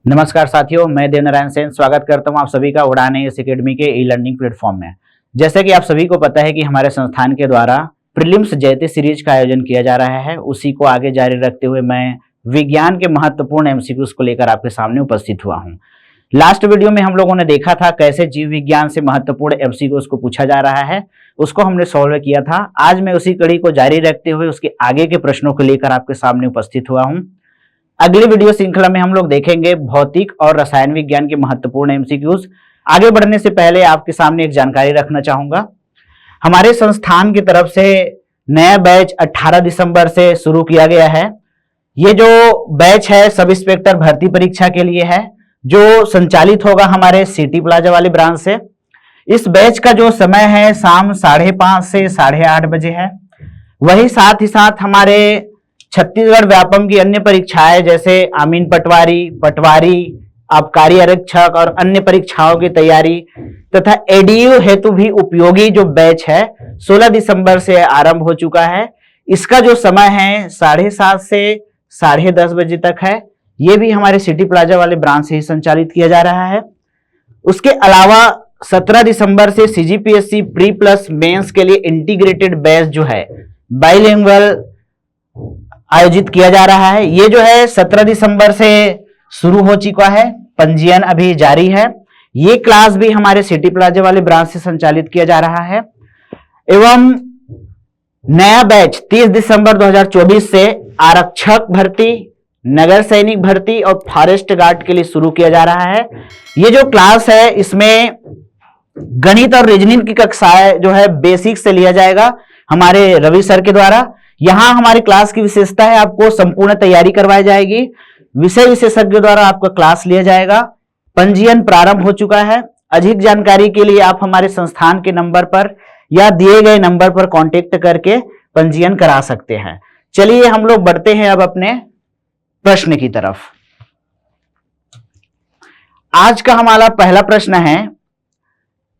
नमस्कार साथियों, मैं देवनारायण सेन स्वागत करता हूं आप सभी का उड़ान एस एकेडमी के ई लर्निंग प्लेटफॉर्म में। जैसे कि आप सभी को पता है कि हमारे संस्थान के द्वारा प्रीलिम्स जयते सीरीज का आयोजन किया जा रहा है। उसी को आगे जारी रखते हुए मैं विज्ञान के महत्वपूर्ण एमसीक्यूज को लेकर आपके सामने उपस्थित हुआ हूँ। लास्ट वीडियो में हम लोगों ने देखा था कैसे जीव विज्ञान से महत्वपूर्ण एमसीक्यूज को पूछा जा रहा है, उसको हमने सॉल्व किया था। आज मैं उसी कड़ी को जारी रखते हुए उसके आगे के प्रश्नों को लेकर आपके सामने उपस्थित हुआ हूँ। अगली वीडियो श्रृंखला में हम लोग देखेंगे भौतिक और रसायन विज्ञान के महत्वपूर्ण एमसीक्यूज। आगे बढ़ने से पहले आपके सामने एक जानकारी रखना चाहूंगा। हमारे संस्थान की तरफ से नया बैच 18 दिसंबर से शुरू किया गया है। ये जो बैच है सब इंस्पेक्टर भर्ती परीक्षा के लिए है, जो संचालित होगा हमारे सिटी प्लाजा वाली ब्रांच से। इस बैच का जो समय है शाम 5:30 से 8:30 बजे है। वही साथ ही साथ हमारे छत्तीसगढ़ व्यापम की अन्य परीक्षाएं जैसे आमीन पटवारी, आबकारी आरक्षक और अन्य परीक्षाओं की तैयारी तथा एडीयू हेतु भी उपयोगी जो बैच है 16 दिसंबर से आरंभ हो चुका है। इसका जो समय है 7:30 से 10:30 बजे तक है। ये भी हमारे सिटी प्लाजा वाले ब्रांच से ही संचालित किया जा रहा है। उसके अलावा 17 दिसंबर से सीजीपीएससी प्री प्लस मेंस के लिए इंटीग्रेटेड बैच जो है बाइलिंगुअल आयोजित किया जा रहा है। ये जो है 17 दिसंबर से शुरू हो चुका है, पंजीयन अभी जारी है। ये क्लास भी हमारे सिटी प्लाजा वाले ब्रांच से संचालित किया जा रहा है। एवं नया बैच 30 दिसंबर 2024 से आरक्षक भर्ती, नगर सैनिक भर्ती और फॉरेस्ट गार्ड के लिए शुरू किया जा रहा है। ये जो क्लास है इसमें गणित और रीजनिंग की कक्षाएं जो है बेसिक से लिया जाएगा हमारे रवि सर के द्वारा। यहां हमारी क्लास की विशेषता है आपको संपूर्ण तैयारी करवाई जाएगी, विषय विशेषज्ञ द्वारा आपका क्लास लिया जाएगा। पंजीयन प्रारंभ हो चुका है। अधिक जानकारी के लिए आप हमारे संस्थान के नंबर पर या दिए गए नंबर पर कांटेक्ट करके पंजीयन करा सकते हैं। चलिए हम लोग बढ़ते हैं अब अपने प्रश्न की तरफ। आज का हमारा पहला प्रश्न है,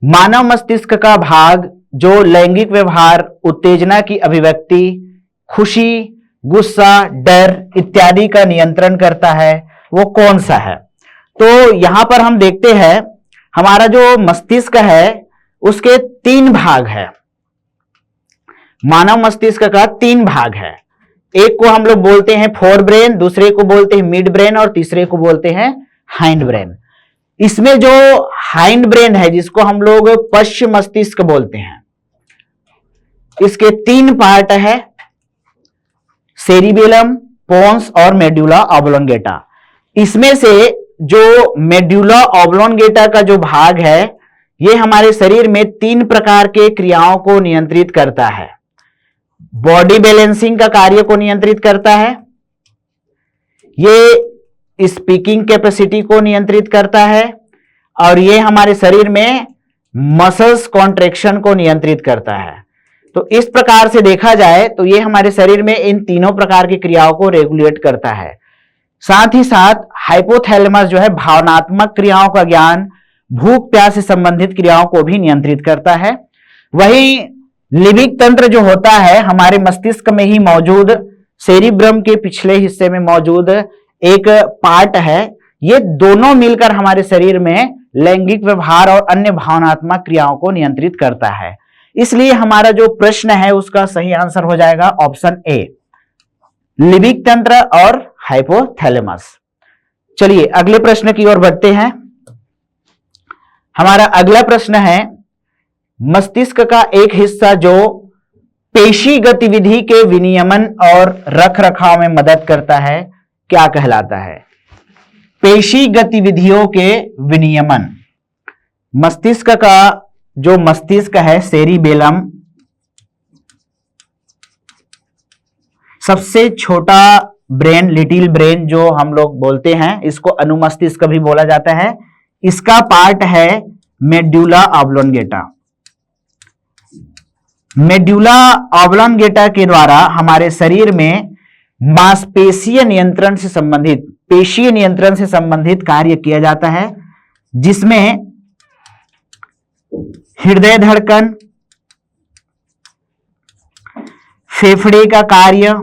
मानव मस्तिष्क का भाग जो लैंगिक व्यवहार, उत्तेजना की अभिव्यक्ति, खुशी, गुस्सा, डर इत्यादि का नियंत्रण करता है वो कौन सा है? तो यहां पर हम देखते हैं हमारा जो मस्तिष्क है उसके 3 भाग है। मानव मस्तिष्क का 3 भाग है। एक को हम लोग बोलते हैं फोर ब्रेन, दूसरे को बोलते हैं मिड ब्रेन और तीसरे को बोलते हैं हाइंड ब्रेन। इसमें जो हाइंड ब्रेन है जिसको हम लोग पश्च मस्तिष्क बोलते हैं, इसके 3 पार्ट है, सेरिबेलम, पोन्स और मेडुला ऑब्लोंगेटा। इसमें से जो मेडुला ऑब्लोंगेटा का जो भाग है ये हमारे शरीर में 3 प्रकार के क्रियाओं को नियंत्रित करता है। बॉडी बैलेंसिंग का कार्य को नियंत्रित करता है, ये स्पीकिंग कैपेसिटी को नियंत्रित करता है और ये हमारे शरीर में मसल्स कॉन्ट्रैक्शन को नियंत्रित करता है। तो इस प्रकार से देखा जाए तो ये हमारे शरीर में इन तीनों प्रकार की क्रियाओं को रेगुलेट करता है। साथ ही साथ हाइपोथैलेमस जो है भावनात्मक क्रियाओं का ज्ञान, भूख प्यास से संबंधित क्रियाओं को भी नियंत्रित करता है। वहीं लिम्बिक तंत्र जो होता है हमारे मस्तिष्क में ही मौजूद सेरिब्रम के पिछले हिस्से में मौजूद एक पार्ट है। ये दोनों मिलकर हमारे शरीर में लैंगिक व्यवहार और अन्य भावनात्मक क्रियाओं को नियंत्रित करता है। इसलिए हमारा जो प्रश्न है उसका सही आंसर हो जाएगा ऑप्शन ए, लिम्बिक तंत्र और हाइपोथैलेमस। चलिए अगले प्रश्न की ओर बढ़ते हैं। हमारा अगला प्रश्न है, मस्तिष्क का एक हिस्सा जो पेशी गतिविधि के विनियमन और रखरखाव में मदद करता है क्या कहलाता है? पेशी गतिविधियों के विनियमन। मस्तिष्क का जो मस्तिष्क है सेरिबेलम, सबसे छोटा ब्रेन, लिटिल ब्रेन जो हम लोग बोलते हैं, इसको अनुमस्तिष्क भी बोला जाता है। इसका पार्ट है मेडुला ऑब्लोंगेटा। मेडुला ऑब्लोंगेटा के द्वारा हमारे शरीर में मांसपेशीय नियंत्रण से संबंधित, पेशीय नियंत्रण से संबंधित कार्य किया जाता है, जिसमें हृदय धड़कन, फेफड़े का कार्य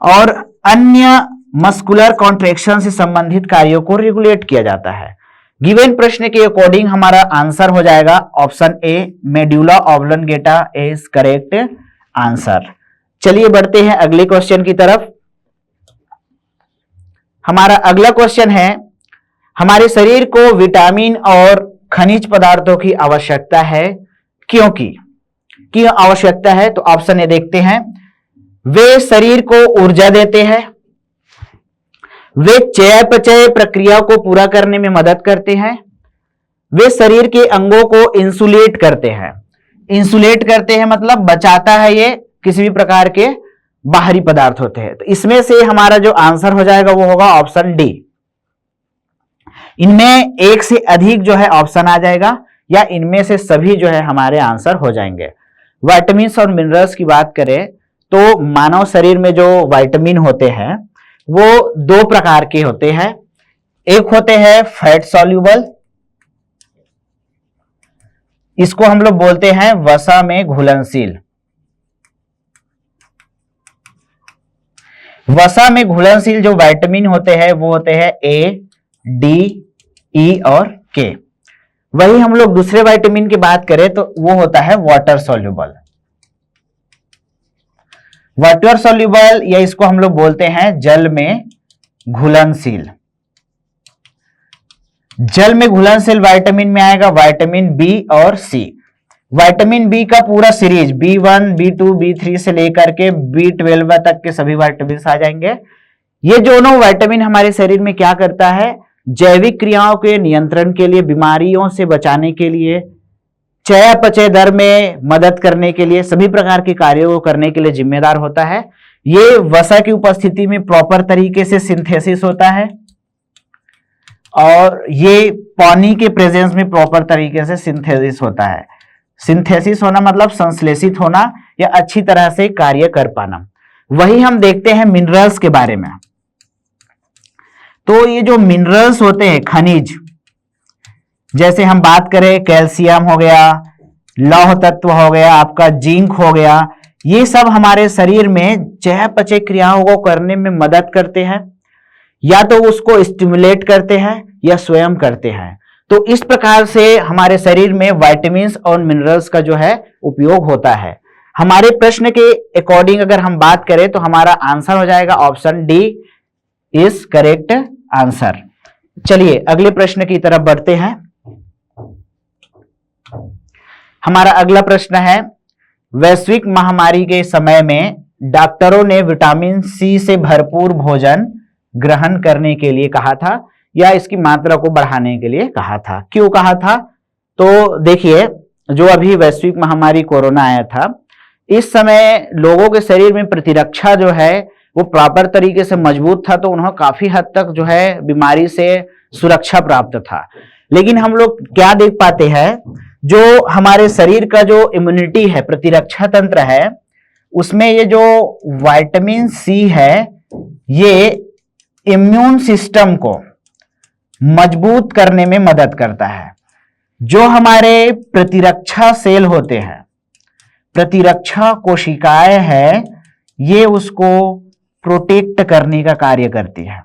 और अन्य मस्कुलर कॉन्ट्रैक्शन से संबंधित कार्यों को रेगुलेट किया जाता है। गिवन प्रश्न के अकॉर्डिंग हमारा आंसर हो जाएगा option A, medulla oblongata is correct answer. चलिए बढ़ते हैं अगले क्वेश्चन की तरफ। हमारा अगला क्वेश्चन है, हमारे शरीर को विटामिन और खनिज पदार्थों की आवश्यकता है, क्योंकि क्यों आवश्यकता है? तो ऑप्शन ए देखते हैं, वे शरीर को ऊर्जा देते हैं, वे चयापचय प्रक्रिया को पूरा करने में मदद करते हैं, वे शरीर के अंगों को इंसुलेट करते हैं। इंसुलेट करते हैं मतलब बचाता है ये किसी भी प्रकार के बाहरी पदार्थ होते हैं। तो इसमें से हमारा जो आंसर हो जाएगा वो होगा ऑप्शन डी। इनमें एक से अधिक जो है ऑप्शन आ जाएगा या इनमें से सभी जो है हमारे आंसर हो जाएंगे। विटामिन और मिनरल्स की बात करें तो मानव शरीर में जो विटामिन होते हैं वो दो प्रकार के होते हैं। एक होते हैं फैट सॉल्यूबल, इसको हम लोग बोलते हैं वसा में घुलनशील। वसा में घुलनशील जो विटामिन होते हैं वो होते हैं ए, डी, ई और के। वही हम लोग दूसरे विटामिन की बात करें तो वो होता है वाटर सॉल्यूबल। वाटर सॉल्यूबल या इसको हम लोग बोलते हैं जल में घुलनशील। जल में घुलनशील विटामिन में आएगा विटामिन बी और सी। विटामिन बी का पूरा सीरीज B1, B2, B3 से लेकर के B12 तक के सभी विटामिन आ जाएंगे। ये दोनों विटामिन हमारे शरीर में क्या करता है? जैविक क्रियाओं के नियंत्रण के लिए, बीमारियों से बचाने के लिए, चयापचय दर में मदद करने के लिए, सभी प्रकार के कार्यों को करने के लिए जिम्मेदार होता है। ये वसा की उपस्थिति में प्रॉपर तरीके से सिंथेसिस होता है और ये पानी के प्रेजेंस में प्रॉपर तरीके से सिंथेसिस होता है। सिंथेसिस होना मतलब संश्लेषित होना या अच्छी तरह से कार्य कर पाना। वही हम देखते हैं मिनरल्स के बारे में। तो ये जो मिनरल्स होते हैं, खनिज, जैसे हम बात करें कैल्शियम हो गया, लौह तत्व हो गया, आपका जिंक हो गया, ये सब हमारे शरीर में चयापचय क्रियाओं को करने में मदद करते हैं, या तो उसको स्टिमुलेट करते हैं या स्वयं करते हैं। तो इस प्रकार से हमारे शरीर में विटामिन्स और मिनरल्स का जो है उपयोग होता है। हमारे प्रश्न के अकॉर्डिंग अगर हम बात करें तो हमारा आंसर हो जाएगा option D is correct answer. चलिए अगले प्रश्न की तरफ बढ़ते हैं। हमारा अगला प्रश्न है, वैश्विक महामारी के समय में डॉक्टरों ने विटामिन सी से भरपूर भोजन ग्रहण करने के लिए कहा था या इसकी मात्रा को बढ़ाने के लिए कहा था। क्यों कहा था? तो देखिए, जो अभी वैश्विक महामारी कोरोना आया था, इस समय लोगों के शरीर में प्रतिरक्षा जो है वो प्रॉपर तरीके से मजबूत था, तो उन्हें काफी हद तक जो है बीमारी से सुरक्षा प्राप्त था। लेकिन हम लोग क्या देख पाते हैं, जो हमारे शरीर का जो इम्यूनिटी है, प्रतिरक्षा तंत्र है, उसमें ये जो विटामिन सी है ये इम्यून सिस्टम को मजबूत करने में मदद करता है। जो हमारे प्रतिरक्षा सेल होते हैं, प्रतिरक्षा कोशिकाएं हैं, ये उसको प्रोटेक्ट करने का कार्य करती है,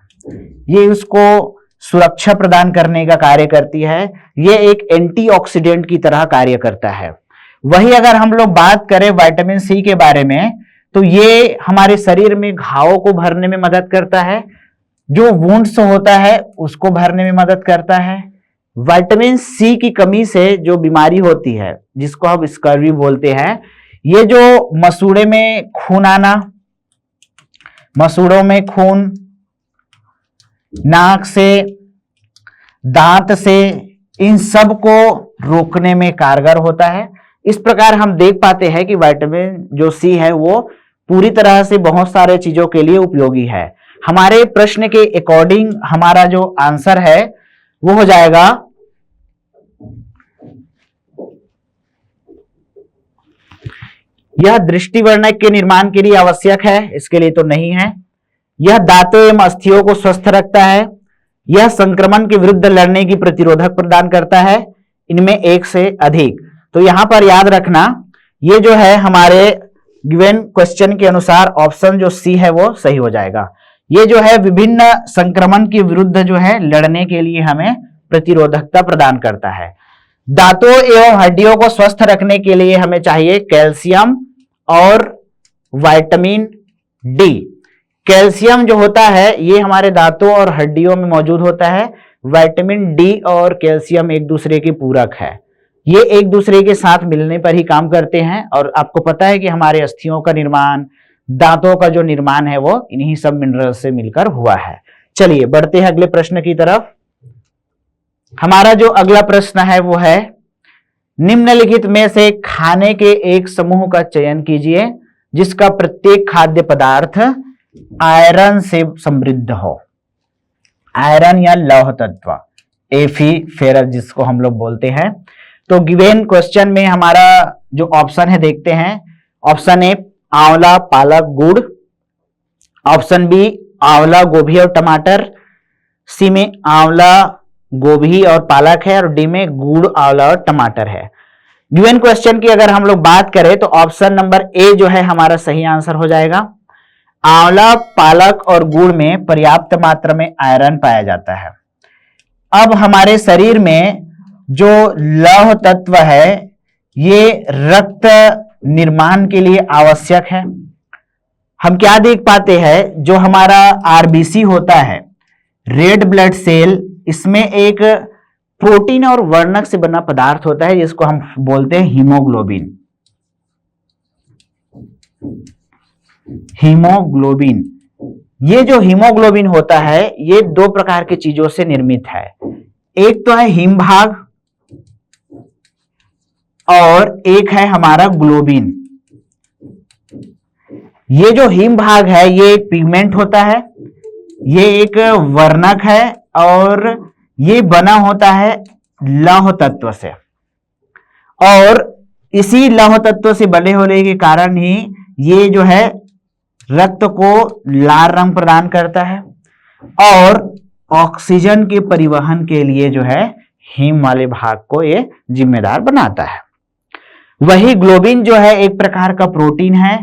ये उसको सुरक्षा प्रदान करने का कार्य करती है, ये एक एंटीऑक्सीडेंट की तरह कार्य करता है। वही अगर हम लोग बात करें विटामिन सी के बारे में, तो ये हमारे शरीर में घावों को भरने में मदद करता है, जो वुंड्स होता है उसको भरने में मदद करता है। विटामिन सी की कमी से जो बीमारी होती है, जिसको हम स्कर्वी बोलते हैं, ये जो मसूड़े में खून आना, मसूड़ों में खून, नाक से, दांत से, इन सब को रोकने में कारगर होता है। इस प्रकार हम देख पाते हैं कि विटामिन जो सी है वो पूरी तरह से बहुत सारे चीजों के लिए उपयोगी है। हमारे प्रश्न के अकॉर्डिंग हमारा जो आंसर है वो हो जाएगा यह दृष्टिवर्णक के निर्माण के लिए आवश्यक है, इसके लिए तो नहीं है। यह दांतों एवं अस्थियों को स्वस्थ रखता है। यह संक्रमण के विरुद्ध लड़ने की प्रतिरोधक प्रदान करता है। इनमें एक से अधिक। तो यहां पर याद रखना, ये जो है हमारे गिवन क्वेश्चन के अनुसार ऑप्शन जो सी है वो सही हो जाएगा। ये जो है विभिन्न संक्रमण के विरुद्ध जो है लड़ने के लिए हमें प्रतिरोधकता प्रदान करता है। दांतों एवं हड्डियों को स्वस्थ रखने के लिए हमें चाहिए कैल्शियम और विटामिन डी। कैल्शियम जो होता है ये हमारे दांतों और हड्डियों में मौजूद होता है। विटामिन डी और कैल्शियम एक दूसरे के पूरक है, ये एक दूसरे के साथ मिलने पर ही काम करते हैं। और आपको पता है कि हमारे अस्थियों का निर्माण, दांतों का जो निर्माण है वो इन्हीं सब मिनरल से मिलकर हुआ है। चलिए बढ़ते हैं अगले प्रश्न की तरफ। हमारा जो अगला प्रश्न है वो है, निम्नलिखित में से खाने के एक समूह का चयन कीजिए जिसका प्रत्येक खाद्य पदार्थ आयरन से समृद्ध हो। आयरन या लौह तत्व, एफी फेरस जिसको हम लोग बोलते हैं। तो गिवन क्वेश्चन में हमारा जो ऑप्शन है देखते हैं। ऑप्शन ए आंवला, पालक, गुड़। ऑप्शन बी आंवला, गोभी और टमाटर। सी में आंवला, गोभी और पालक है और डी में गुड़, आंवला और टमाटर है। गिवन क्वेश्चन की अगर हम लोग बात करें तो ऑप्शन नंबर ए जो है हमारा सही आंसर हो जाएगा। आंवला, पालक और गुड़ में पर्याप्त मात्रा में आयरन पाया जाता है। अब हमारे शरीर में जो लौह तत्व है ये रक्त निर्माण के लिए आवश्यक है। हम क्या देख पाते हैं, जो हमारा आरबीसी होता है, रेड ब्लड सेल, इसमें एक प्रोटीन और वर्णक से बना पदार्थ होता है जिसको हम बोलते हैं हीमोग्लोबिन। हीमोग्लोबिन, ये जो हीमोग्लोबिन होता है ये दो प्रकार की चीजों से निर्मित है। एक तो है हिम भाग और एक है हमारा ग्लोबिन। ये जो हिम भाग है ये एक पिगमेंट होता है, ये एक वर्णक है और ये बना होता है लौह तत्व से। और इसी लौह तत्व से बने होने के कारण ही ये जो है रक्त को लाल रंग प्रदान करता है और ऑक्सीजन के परिवहन के लिए जो है हिम वाले भाग को ये जिम्मेदार बनाता है। वही ग्लोबिन जो है एक प्रकार का प्रोटीन है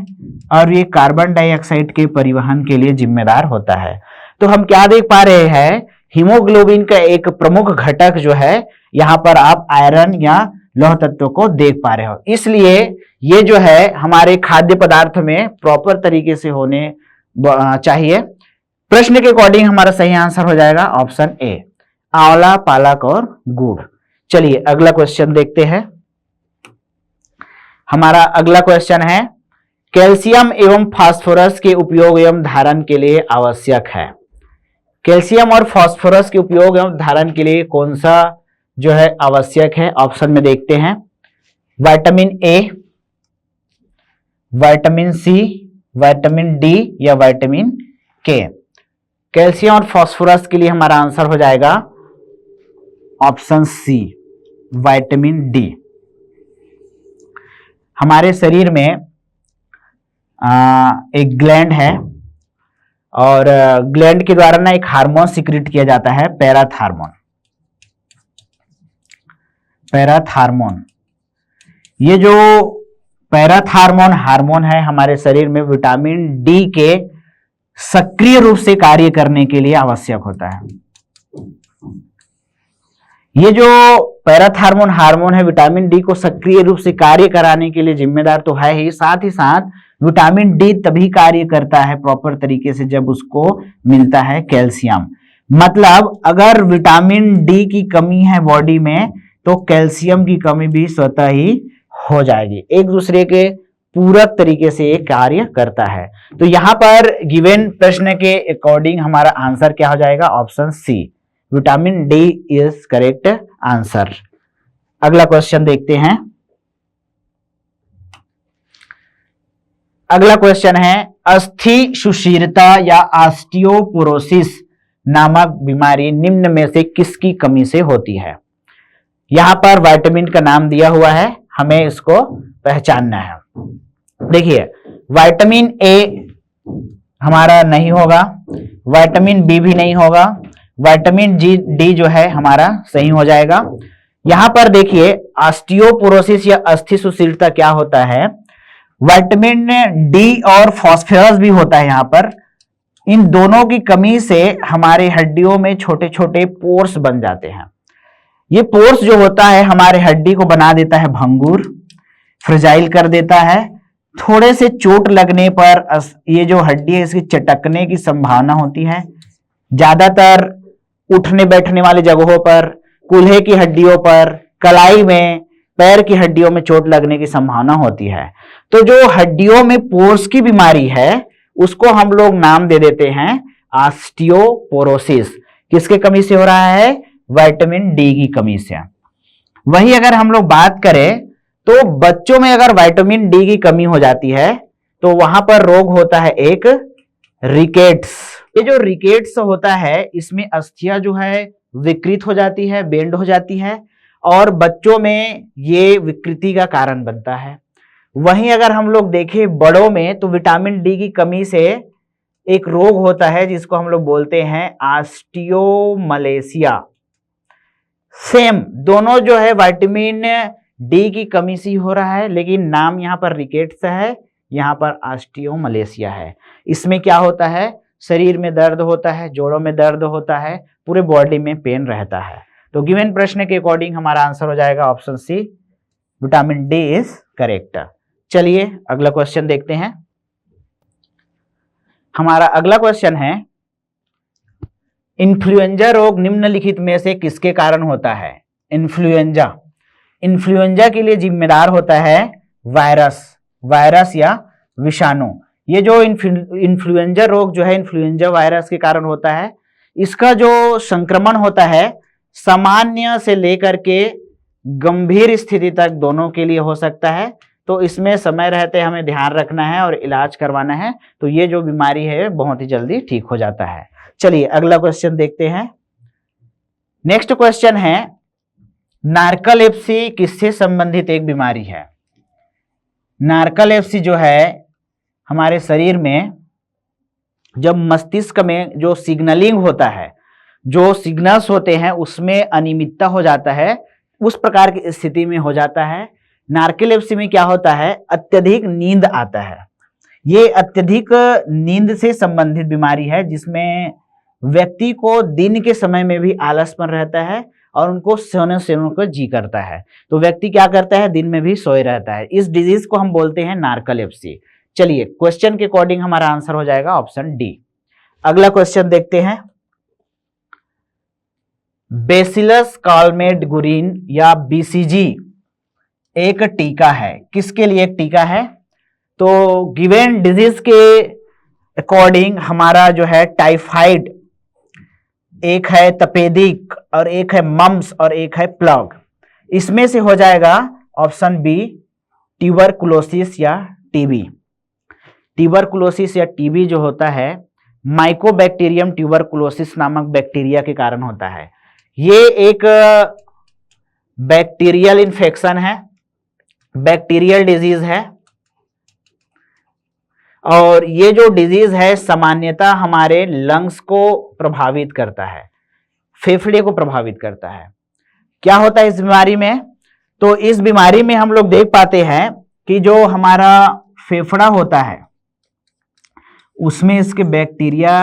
और ये कार्बन डाइऑक्साइड के परिवहन के लिए जिम्मेदार होता है। तो हम क्या देख पा रहे हैं, हीमोग्लोबिन का एक प्रमुख घटक जो है यहां पर आप आयरन या लौह तत्व को देख पा रहे हो। इसलिए ये जो है हमारे खाद्य पदार्थ में प्रॉपर तरीके से होने चाहिए। प्रश्न के अकॉर्डिंग हमारा सही आंसर हो जाएगा ऑप्शन ए, आंवला, पालक और गुड़। चलिए अगला क्वेश्चन देखते हैं। हमारा अगला क्वेश्चन है, कैल्शियम एवं फास्फोरस के उपयोग एवं धारण के लिए आवश्यक है। कैल्शियम और फास्फोरस के उपयोग एवं धारण के लिए कौन सा जो है आवश्यक है, ऑप्शन में देखते हैं। Vitamin A, vitamin C, vitamin D या विटामिन के। कैल्शियम और फास्फोरस के लिए हमारा आंसर हो जाएगा ऑप्शन सी, विटामिन डी। हमारे शरीर में एक ग्लैंड है और ग्लैंड के द्वारा ना एक हार्मोन सिक्रेट किया जाता है, पैराथार्मोन। पैराथार्मोन, ये जो पैराथार्मोन हार्मोन है हमारे शरीर में विटामिन डी के सक्रिय रूप से कार्य करने के लिए आवश्यक होता है। ये जो पैराथार्मोन हार्मोन है विटामिन डी को सक्रिय रूप से कार्य कराने के लिए जिम्मेदार तो है ही साथ विटामिन डी तभी कार्य करता है प्रॉपर तरीके से जब उसको मिलता है कैल्शियम। मतलब अगर विटामिन डी की कमी है बॉडी में तो कैल्शियम की कमी भी स्वतः ही हो जाएगी। एक दूसरे के पूरक तरीके से ये कार्य करता है। तो यहां पर गिवन प्रश्न के अकॉर्डिंग हमारा आंसर क्या हो जाएगा, option C, vitamin D is correct answer. अगला क्वेश्चन देखते हैं। अगला क्वेश्चन है, अस्थि सुशीरता या ऑस्टियोपोरोसिस नामक बीमारी निम्न में से किसकी कमी से होती है। यहां पर विटामिन का नाम दिया हुआ है, हमें इसको पहचानना है। देखिए विटामिन ए हमारा नहीं होगा, विटामिन बी भी नहीं होगा, विटामिन डी जो है हमारा सही हो जाएगा। यहां पर देखिए ऑस्टियोपोरोसिस या अस्थि सुशीलता क्या होता है, विटामिन डी और फास्फोरस भी होता है यहाँ पर। इन दोनों की कमी से हमारे हड्डियों में छोटे छोटे पोर्स बन जाते हैं। ये पोर्स जो होता है हमारे हड्डी को बना देता है भंगुर, फ्रजाइल कर देता है। थोड़े से चोट लगने पर ये जो हड्डी है इसकी चटकने की संभावना होती है। ज्यादातर उठने बैठने वाली जगहों पर, कूल्हे की हड्डियों पर, कलाई में, पैर की हड्डियों में चोट लगने की संभावना होती है। तो जो हड्डियों में पोर्स की बीमारी है उसको हम लोग नाम दे देते हैं ऑस्टियोपोरोसिस। किसके कमी से हो रहा है? विटामिन डी की कमी से। वही अगर हम लोग बात करें तो बच्चों में अगर विटामिन डी की कमी हो जाती है तो वहां पर रोग होता है एक रिकेट्स। ये जो रिकेट्स होता है इसमें अस्थियां जो है विकृत हो जाती है, बेंड हो जाती है और बच्चों में ये विकृति का कारण बनता है। वहीं अगर हम लोग देखें बड़ों में तो विटामिन डी की कमी से एक रोग होता है जिसको हम लोग बोलते हैं ऑस्टियोमलेशिया। सेम दोनों जो है विटामिन डी की कमी से हो रहा है, लेकिन नाम यहाँ पर रिकेट्स है, यहाँ पर ऑस्टियोमलेशिया है। इसमें क्या होता है? शरीर में दर्द होता है, जोड़ों में दर्द होता है, पूरे बॉडी में पेन रहता है। तो गिवन प्रश्न के अकॉर्डिंग हमारा आंसर हो जाएगा option C, vitamin D is correct. चलिए अगला क्वेश्चन देखते हैं। हमारा अगला क्वेश्चन है, इन्फ्लुएंजा रोग निम्नलिखित में से किसके कारण होता है? इन्फ्लुएंजा, इन्फ्लुएंजा के लिए जिम्मेदार होता है वायरस या विषाणु। ये जो इन्फ्लुएंजा रोग जो है इन्फ्लुएंजा वायरस के कारण होता है। इसका जो संक्रमण होता है सामान्य से लेकर के गंभीर स्थिति तक दोनों के लिए हो सकता है। तो इसमें समय रहते हमें ध्यान रखना है और इलाज करवाना है, तो ये जो बीमारी है बहुत ही जल्दी ठीक हो जाता है। चलिए अगला क्वेश्चन देखते हैं। नेक्स्ट क्वेश्चन है, नार्कोलेप्सी किससे संबंधित एक बीमारी है? नार्कोलेप्सी जो है हमारे शरीर में जब मस्तिष्क में जो सिग्नलिंग होता है, जो सिग्नल्स होते हैं उसमें अनियमितता हो जाता है, उस प्रकार की स्थिति में हो जाता है। नार्कोलेप्सी में क्या होता है? अत्यधिक नींद आता है। ये अत्यधिक नींद से संबंधित बीमारी है जिसमें व्यक्ति को दिन के समय में भी आलसपन रहता है और उनको सोने को जी करता है। तो व्यक्ति क्या करता है? दिन में भी सोए रहता है। इस डिजीज को हम बोलते हैं नार्कोलेप्सी। चलिए क्वेश्चन के अकॉर्डिंग हमारा आंसर हो जाएगा ऑप्शन डी। अगला क्वेश्चन देखते हैं, बेसिलस कालमेडगुरिन या बीसीजी एक टीका है। किसके लिए एक टीका है? तो गिवन डिजीज के अकॉर्डिंग हमारा जो है टाइफाइड, एक है तपेदिक और एक है मम्स और एक है प्लग। इसमें से हो जाएगा ऑप्शन बी, ट्यूबरकुलोसिस या टीबी। ट्यूबरकुलोसिस या टीबी जो होता है माइकोबैक्टीरियम ट्यूबरकुलोसिस नामक बैक्टीरिया के कारण होता है। ये एक बैक्टीरियल इन्फेक्शन है, बैक्टीरियल डिजीज है और ये जो डिजीज है सामान्यतः हमारे लंग्स को प्रभावित करता है, फेफड़े को प्रभावित करता है। क्या होता है इस बीमारी में? तो इस बीमारी में हम लोग देख पाते हैं कि जो हमारा फेफड़ा होता है उसमें इसके बैक्टीरिया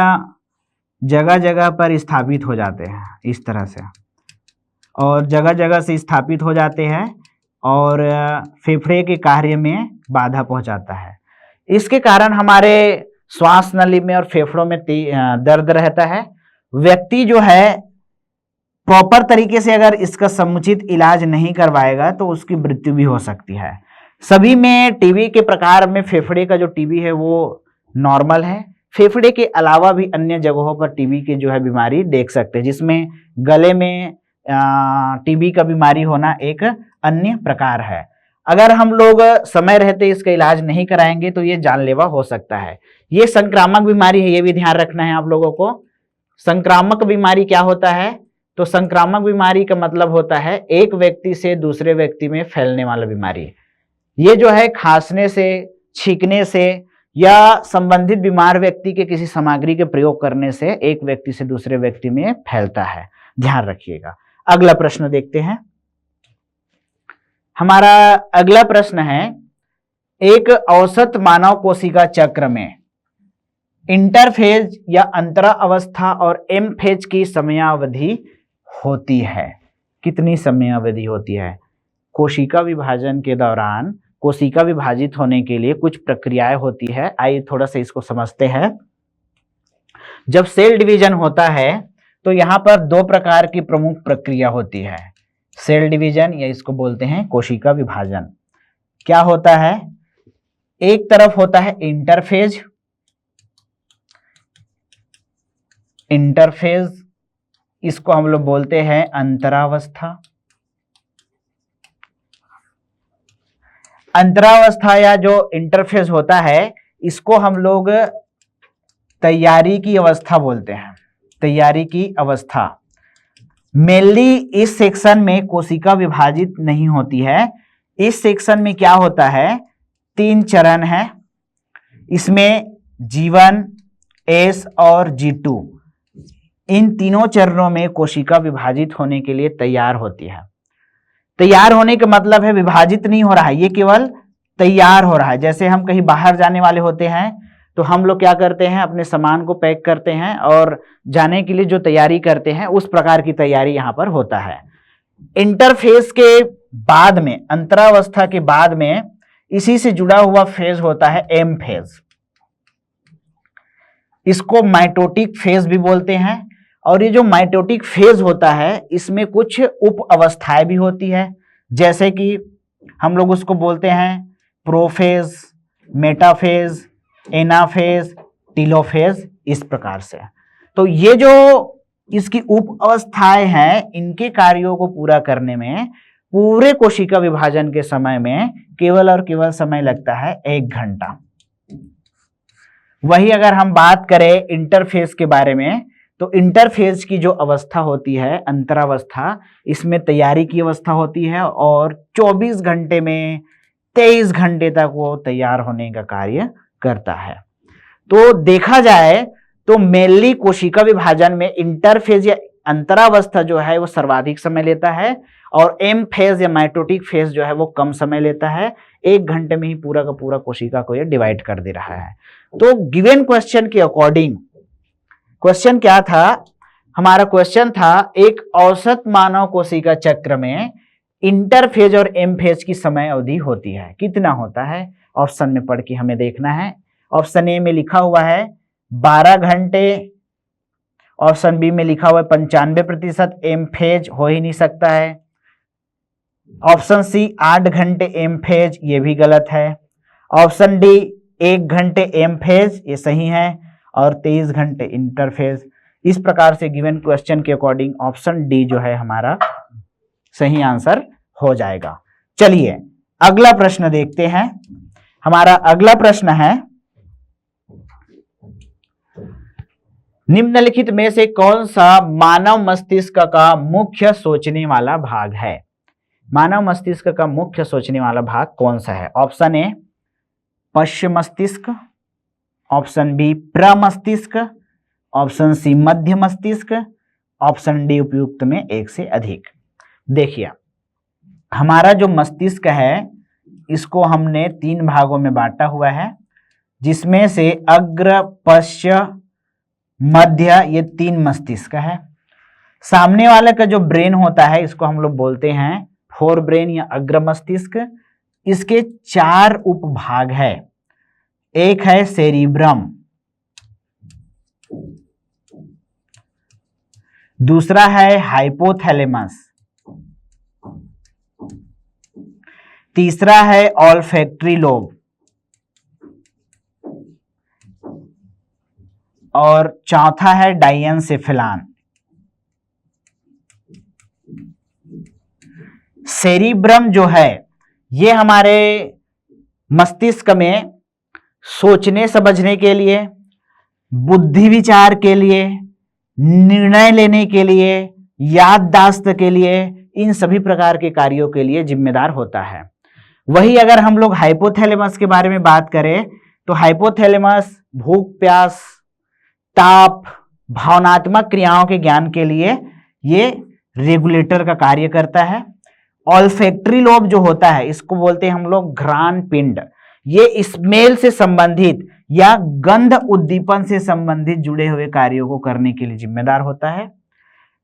जगह जगह पर स्थापित हो जाते हैं इस तरह से, और जगह जगह से स्थापित हो जाते हैं और फेफड़े के कार्य में बाधा पहुंचाता है। इसके कारण हमारे श्वास नली में और फेफड़ों में दर्द रहता है। व्यक्ति जो है प्रॉपर तरीके से अगर इसका समुचित इलाज नहीं करवाएगा तो उसकी मृत्यु भी हो सकती है। सभी में टीबी के प्रकार में फेफड़े का जो टीबी है वो नॉर्मल है। फेफड़े के अलावा भी अन्य जगहों पर टीबी की जो है बीमारी देख सकते हैं, जिसमें गले में टीबी का बीमारी होना एक अन्य प्रकार है। अगर हम लोग समय रहते इसका इलाज नहीं कराएंगे तो ये जानलेवा हो सकता है। ये संक्रामक बीमारी है, ये भी ध्यान रखना है आप लोगों को। संक्रामक बीमारी क्या होता है? तो संक्रामक बीमारी का मतलब होता है एक व्यक्ति से दूसरे व्यक्ति में फैलने वाला बीमारी। ये जो है खांसने से, छींकने से या संबंधित बीमार व्यक्ति के किसी सामग्री के प्रयोग करने से एक व्यक्ति से दूसरे व्यक्ति में फैलता है, ध्यान रखिएगा। अगला प्रश्न देखते हैं। हमारा अगला प्रश्न है, एक औसत मानव कोशिका चक्र में इंटरफेज या अंतरा अवस्था और एम फेज की समयावधि होती है। कितनी समयावधि होती है? कोशिका विभाजन के दौरान कोशिका विभाजित होने के लिए कुछ प्रक्रियाएं होती है। आइए थोड़ा सा इसको समझते हैं। जब सेल डिवीजन होता है तो यहाँ पर दो प्रकार की प्रमुख प्रक्रिया होती है, सेल डिवीजन या इसको बोलते हैं कोशिका विभाजन। क्या होता है? एक तरफ होता है इंटरफेज, इसको हम लोग बोलते हैं अंतरावस्था। अंतरावस्था या जो इंटरफेज होता है इसको हम लोग तैयारी की अवस्था बोलते हैं, तैयारी की अवस्था। मेनली इस सेक्शन में कोशिका विभाजित नहीं होती है। इस सेक्शन में क्या होता है? 3 चरण है। इसमें G1, S और G2, इन तीनों चरणों में कोशिका विभाजित होने के लिए तैयार होती है। तैयार होने का मतलब है विभाजित नहीं हो रहा है, ये केवल तैयार हो रहा है। जैसे हम कहीं बाहर जाने वाले होते हैं तो हम लोग क्या करते हैं? अपने सामान को पैक करते हैं और जाने के लिए जो तैयारी करते हैं उस प्रकार की तैयारी यहाँ पर होता है। इंटरफेज के बाद में, अंतरावस्था के बाद में इसी से जुड़ा हुआ फेज होता है एम फेज। इसको माइटोटिक फेज भी बोलते हैं। और ये जो माइटोटिक फेज होता है इसमें कुछ उप अवस्थाएं भी होती है, जैसे कि हम लोग उसको बोलते हैं प्रोफेज, मेटाफेज, एनाफेज, टीलोफेज, इस प्रकार से। तो ये जो इसकी उप अवस्थाएं हैं इनके कार्यों को पूरा करने में पूरे कोशिका विभाजन के समय में केवल और केवल समय लगता है 1 घंटा। वही अगर हम बात करें इंटरफेज के बारे में तो इंटरफेज की जो अवस्था होती है अंतरावस्था, इसमें तैयारी की अवस्था होती है और 24 घंटे में 23 घंटे तक वो तैयार होने का कार्य करता है। तो देखा जाए तो मेनली कोशिका विभाजन में इंटरफेज या अंतरावस्था जो है वो सर्वाधिक समय लेता है और एम फेज या माइटोटिक फेज जो है वो कम समय लेता है। 1 घंटे में ही पूरा का पूरा कोशिका को ये डिवाइड कर दे रहा है। तो गिवन क्वेश्चन के अकॉर्डिंग क्वेश्चन क्या था? हमारा क्वेश्चन था एक औसत मानव कोशिका चक्र में इंटरफेज और एम फेज की समय अवधि होती है, कितना होता है? ऑप्शन में पढ़ के हमें देखना है। ऑप्शन ए में लिखा हुआ है 12 घंटे, ऑप्शन बी में लिखा हुआ है 95%, एम फेज हो ही नहीं सकता है। ऑप्शन सी 8 घंटे एम फेज, ये भी गलत है। ऑप्शन डी 1 घंटे एम फेज, ये सही है, और 23 घंटे इंटरफेज। इस प्रकार से गिवन क्वेश्चन के अकॉर्डिंग ऑप्शन डी जो है हमारा सही आंसर हो जाएगा। चलिए अगला प्रश्न देखते हैं। हमारा अगला प्रश्न है निम्नलिखित में से कौन सा मानव मस्तिष्क का मुख्य सोचने वाला भाग है? मानव मस्तिष्क का मुख्य सोचने वाला भाग कौन सा है? ऑप्शन ए पश्च मस्तिष्क, ऑप्शन बी प्रमस्तिष्क, ऑप्शन सी मध्य मस्तिष्क, ऑप्शन डी उपयुक्त में एक से अधिक। देखिए हमारा जो मस्तिष्क है इसको हमने 3 भागों में बांटा हुआ है, जिसमें से अग्र, पश्च, मध्य, ये 3 मस्तिष्क है। सामने वाले का जो ब्रेन होता है इसको हम लोग बोलते हैं फोर ब्रेन या अग्र मस्तिष्क। इसके 4 उपभाग है। एक है सेरिब्रम, दूसरा है हाइपोथैलेमस, तीसरा है ऑल्फैक्टरी लोब और चौथा है डायनसेफेलान। सेरिब्रम जो है ये हमारे मस्तिष्क में सोचने समझने के लिए, बुद्धि विचार के लिए, निर्णय लेने के लिए, याददाश्त के लिए, इन सभी प्रकार के कार्यों के लिए जिम्मेदार होता है। वही अगर हम लोग हाइपोथैलेमस के बारे में बात करें तो हाइपोथैलेमस भूख, प्यास, ताप, भावनात्मक क्रियाओं के ज्ञान के लिए ये रेगुलेटर का कार्य करता है। ऑल्फैक्टरी लोब जो होता है इसको बोलते हैं हम लोग घ्राण पिंड। ये स्मेल से संबंधित या गंध उद्दीपन से संबंधित जुड़े हुए कार्यों को करने के लिए जिम्मेदार होता है।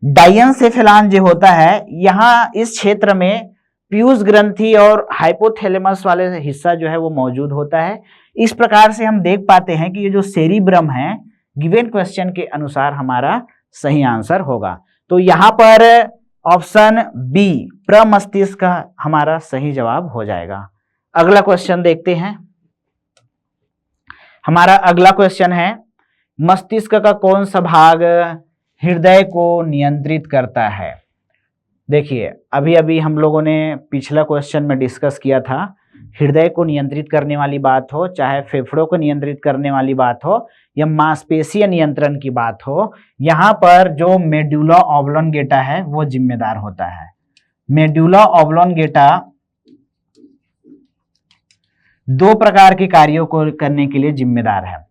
डायनसेफेलॉन जो होता है, यहाँ इस क्षेत्र में पीयूष ग्रंथि और हाइपोथैलेमस वाले हिस्सा जो है वो मौजूद होता है। इस प्रकार से हम देख पाते हैं कि ये जो सेरिब्रम है गिवन क्वेश्चन के अनुसार हमारा सही आंसर होगा। तो यहाँ पर ऑप्शन बी प्रमस्तिष्क का हमारा सही जवाब हो जाएगा। अगला क्वेश्चन देखते हैं। हमारा अगला क्वेश्चन है, मस्तिष्क का कौन सा भाग हृदय को नियंत्रित करता है? देखिए, अभी अभी हम लोगों ने पिछला क्वेश्चन में डिस्कस किया था, हृदय को नियंत्रित करने वाली बात हो, चाहे फेफड़ों को नियंत्रित करने वाली बात हो या मांसपेशीय नियंत्रण की बात हो, यहाँ पर जो मेडुला ऑब्लोंगेटा है वो जिम्मेदार होता है। मेडुला ऑब्लोंगेटा दो प्रकार के कार्यों को करने के लिए जिम्मेदार है।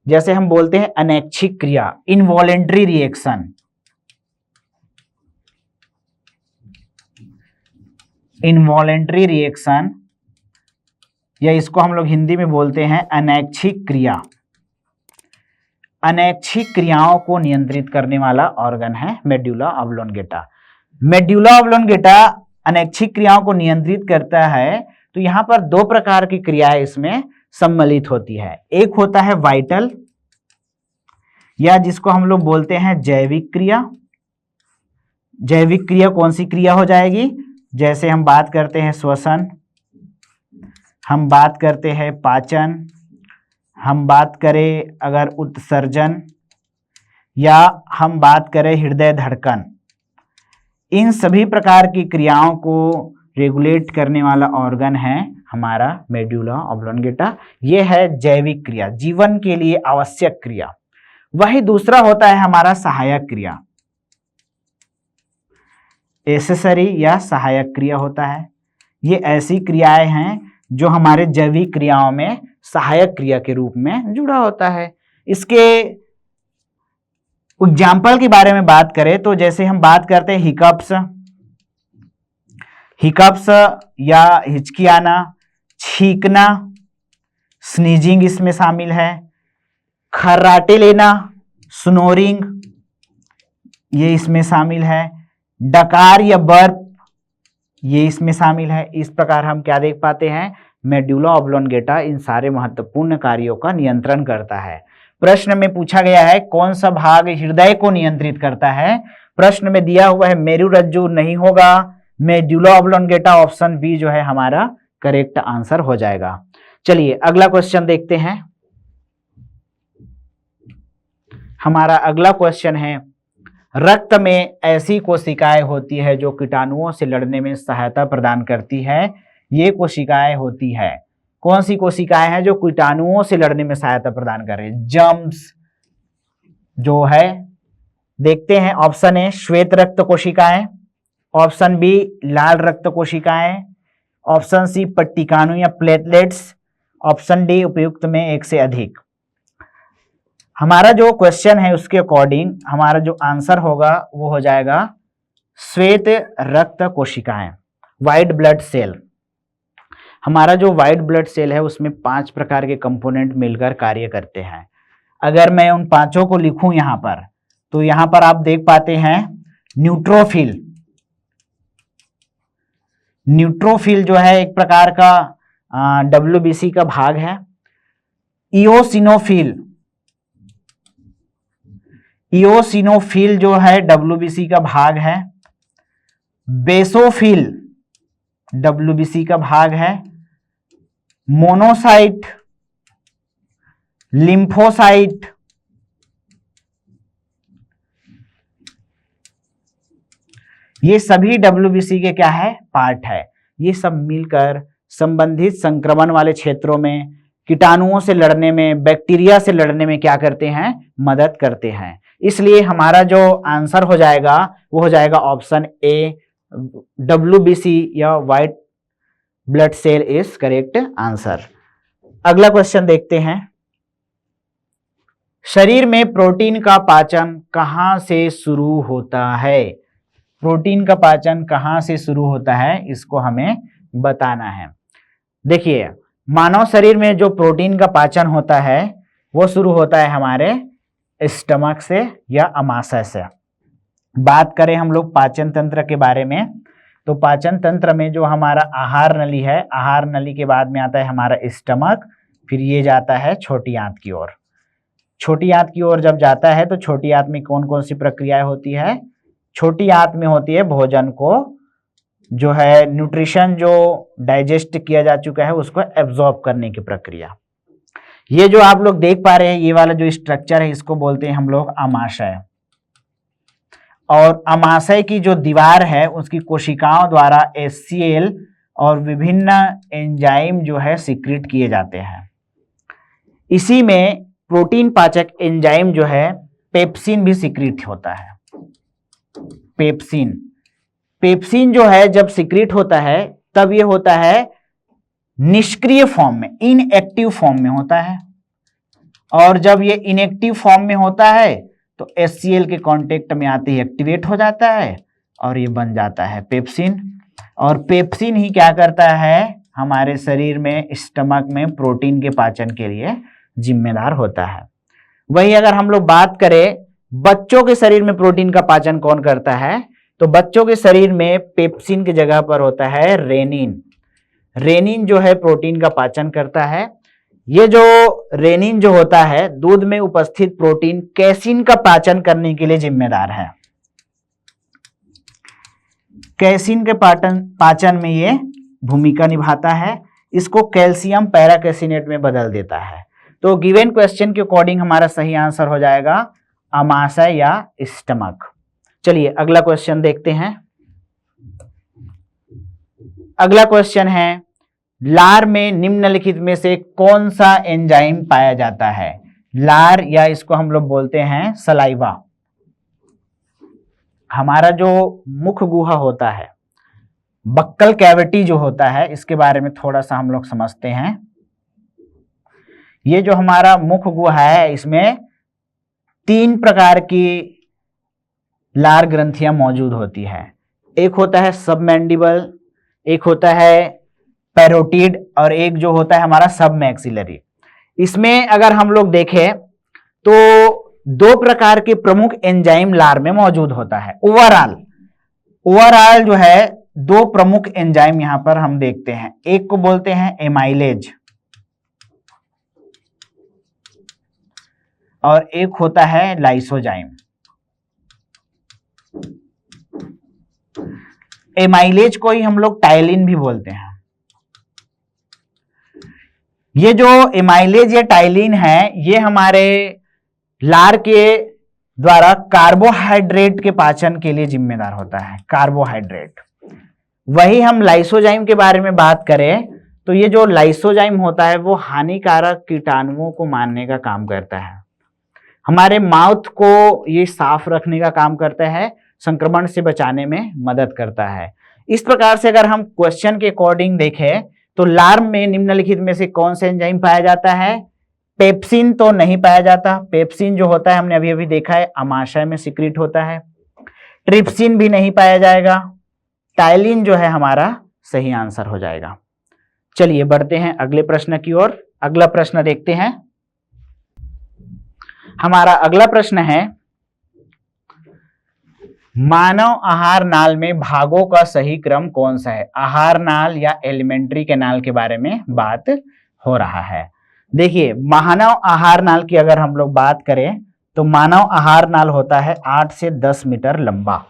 जैसे हम बोलते हैं अनैच्छिक क्रिया, इनवॉलेंट्री रिएक्शन, इनवॉलेंट्री रिएक्शन, या इसको हम लोग हिंदी में बोलते हैं अनैच्छिक क्रिया। अनैच्छिक क्रियाओं को नियंत्रित करने वाला ऑर्गन है मेडुला ऑब्लोंगेटा। मेडुला ऑब्लोंगेटा अनैच्छिक क्रियाओं को नियंत्रित करता है। तो यहाँ पर दो प्रकार की क्रियाएं इसमें सम्मिलित होती है। एक होता है वाइटल, या जिसको हम लोग बोलते हैं जैविक क्रिया। जैविक क्रिया कौन सी क्रिया हो जाएगी? जैसे हम बात करते हैं श्वसन, हम बात करते हैं पाचन, हम बात करें अगर उत्सर्जन, या हम बात करें हृदय धड़कन। इन सभी प्रकार की क्रियाओं को रेगुलेट करने वाला ऑर्गन है हमारा मेडुला ऑब्लोंगेटा। ये है जैविक क्रिया, जीवन के लिए आवश्यक क्रिया। वही दूसरा होता है हमारा सहायक क्रिया, एसेसरी या सहायक क्रिया होता है। ये ऐसी क्रियाएं हैं जो हमारे जैविक क्रियाओं में सहायक क्रिया के रूप में जुड़ा होता है। इसके एग्जाम्पल के बारे में बात करें तो जैसे हम बात करते हैं हिकअप्स, हिकअप्स या हिचकियाना, छींकना, स्नीजिंग इसमें शामिल है। खर्राटे लेना, स्नोरिंग, ये इसमें शामिल है। डकार या बर्प, ये इसमें शामिल है। इस प्रकार हम क्या देख पाते हैं, मेडुला ऑब्लोंगेटा इन सारे महत्वपूर्ण कार्यों का नियंत्रण करता है। प्रश्न में पूछा गया है कौन सा भाग हृदय को नियंत्रित करता है। प्रश्न में दिया हुआ है मेरुरज्जु, नहीं होगा। मेडुला ऑब्लोंगेटा ऑप्शन बी जो है हमारा करेक्ट आंसर हो जाएगा। चलिए अगला क्वेश्चन देखते हैं। हमारा अगला क्वेश्चन है, रक्त में ऐसी कोशिकाएं होती है जो कीटाणुओं से लड़ने में सहायता प्रदान करती है। ये कोशिकाएं होती है, कौन सी कोशिकाएं हैं जो कीटाणुओं से लड़ने में सहायता प्रदान कर रहे हैं? जर्म्स जो है, देखते हैं। ऑप्शन ए श्वेत रक्त कोशिकाएं, ऑप्शन बी लाल रक्त कोशिकाएं, ऑप्शन सी पट्टिकाणु या प्लेटलेट्स, ऑप्शन डी उपयुक्त में एक से अधिक। हमारा जो क्वेश्चन है उसके अकॉर्डिंग हमारा जो आंसर होगा वो हो जाएगा श्वेत रक्त कोशिकाएं, व्हाइट ब्लड सेल। हमारा जो व्हाइट ब्लड सेल है उसमें 5 प्रकार के कंपोनेंट मिलकर कार्य करते हैं। अगर मैं उन पांचों को लिखूं यहाँ पर, तो यहाँ पर आप देख पाते हैं न्यूट्रोफिल। न्यूट्रोफिल जो है एक प्रकार का WBC का भाग है। इओसिनोफिल, इओसिनोफिल जो है WBC का भाग है। बेसोफिल WBC का भाग है। मोनोसाइट, लिम्फोसाइट, ये सभी WBC के क्या है, पार्ट है। ये सब मिलकर संबंधित संक्रमण वाले क्षेत्रों में, कीटाणुओं से लड़ने में, बैक्टीरिया से लड़ने में क्या करते हैं, मदद करते हैं। इसलिए हमारा जो आंसर हो जाएगा वो हो जाएगा ऑप्शन ए, WBC या white blood cell is correct answer. अगला क्वेश्चन देखते हैं। शरीर में प्रोटीन का पाचन कहां से शुरू होता है? प्रोटीन का पाचन कहां से शुरू होता है इसको हमें बताना है। देखिए, मानव शरीर में जो प्रोटीन का पाचन होता है वो शुरू होता है हमारे स्टमक से या अमाशय से। बात करें हम लोग पाचन तंत्र के बारे में, तो पाचन तंत्र में जो हमारा आहार नली है, आहार नली के बाद में आता है हमारा स्टमक, फिर ये जाता है छोटी आंत की ओर। छोटी आंत की ओर जब जाता है तो छोटी आंत में कौन कौन सी प्रक्रियाएं होती है? छोटी आंत में होती है भोजन को जो है न्यूट्रिशन जो डाइजेस्ट किया जा चुका है उसको एब्जॉर्ब करने की प्रक्रिया। ये जो आप लोग देख पा रहे हैं ये वाला जो स्ट्रक्चर है इसको बोलते हैं हम लोग अमाशय। और अमाशय की जो दीवार है उसकी कोशिकाओं द्वारा HCl और विभिन्न एंजाइम जो है सीक्रेट किए जाते हैं। इसी में प्रोटीन पाचक एंजाइम जो है पेप्सिन भी सीक्रेट होता है। पेप्सिन जो है जब सीक्रेट होता है तब ये होता है निष्क्रिय फॉर्म में, इनएक्टिव फॉर्म में होता है। और जब ये इनएक्टिव फॉर्म में होता है तो HCl के कांटेक्ट में आते ही एक्टिवेट हो जाता है और ये बन जाता है पेप्सिन। और पेप्सिन ही क्या करता है? हमारे शरीर में स्टमक में प्रोटीन के पाचन के लिए जिम्मेदार होता है। वही अगर हम लोग बात करें बच्चों के शरीर में प्रोटीन का पाचन कौन करता है, तो बच्चों के शरीर में पेप्सिन की जगह पर होता है रेनिन। रेनिन जो है प्रोटीन का पाचन करता है। ये जो रेनिन जो होता है दूध में उपस्थित प्रोटीन कैसिन का पाचन करने के लिए जिम्मेदार है। कैसिन के पाचन में ये भूमिका निभाता है, इसको कैल्शियम पैराकैसिनेट में बदल देता है। तो गिवन क्वेश्चन के अकॉर्डिंग हमारा सही आंसर हो जाएगा अमाशय या स्टमक। चलिए अगला क्वेश्चन देखते हैं। अगला क्वेश्चन है लार में निम्नलिखित में से कौन सा एंजाइम पाया जाता है? लार या इसको हम लोग बोलते हैं सलाइवा। हमारा जो मुख गुहा होता है, बक्कल कैविटी जो होता है, इसके बारे में थोड़ा सा हम लोग समझते हैं। ये जो हमारा मुख गुहा है इसमें 3 प्रकार की लार ग्रंथियां मौजूद होती है। एक होता है सबमैंडिबल, एक होता है पैरोटिड और एक जो होता है हमारा सब मैक्सिलरी। इसमें अगर हम लोग देखें तो 2 प्रकार के प्रमुख एंजाइम लार में मौजूद होता है। ओवरऑल जो है 2 प्रमुख एंजाइम यहां पर हम देखते हैं। एक को बोलते हैं एमाइलेज और एक होता है लाइसोजाइम। एमाइलेज को ही हम लोग टाइलिन भी बोलते हैं। ये जो एमाइलेज या टाइलिन है ये हमारे लार के द्वारा कार्बोहाइड्रेट के पाचन के लिए जिम्मेदार होता है, कार्बोहाइड्रेट। वही हम लाइसोजाइम के बारे में बात करें तो ये जो लाइसोजाइम होता है वो हानिकारक कीटाणुओं को मारने का काम करता है, हमारे माउथ को ये साफ रखने का काम करता है, संक्रमण से बचाने में मदद करता है। इस प्रकार से अगर हम क्वेश्चन के अकॉर्डिंग देखें तो लार में निम्नलिखित में से कौन सा एंजाइम पाया जाता है? पेप्सिन तो नहीं पाया जाता। पेप्सिन जो होता है हमने अभी अभी देखा है अमाशय में सीक्रेट होता है। ट्रिप्सिन भी नहीं पाया जाएगा। टाइलिन जो है हमारा सही आंसर हो जाएगा। चलिए बढ़ते हैं अगले प्रश्न की ओर। अगला प्रश्न देखते हैं। हमारा अगला प्रश्न है मानव आहार नाल में भागों का सही क्रम कौन सा है? आहार नाल या एलिमेंट्री कैनाल के बारे में बात हो रहा है। देखिए मानव आहार नाल की अगर हम लोग बात करें तो मानव आहार नाल होता है 8 से 10 मीटर लंबा।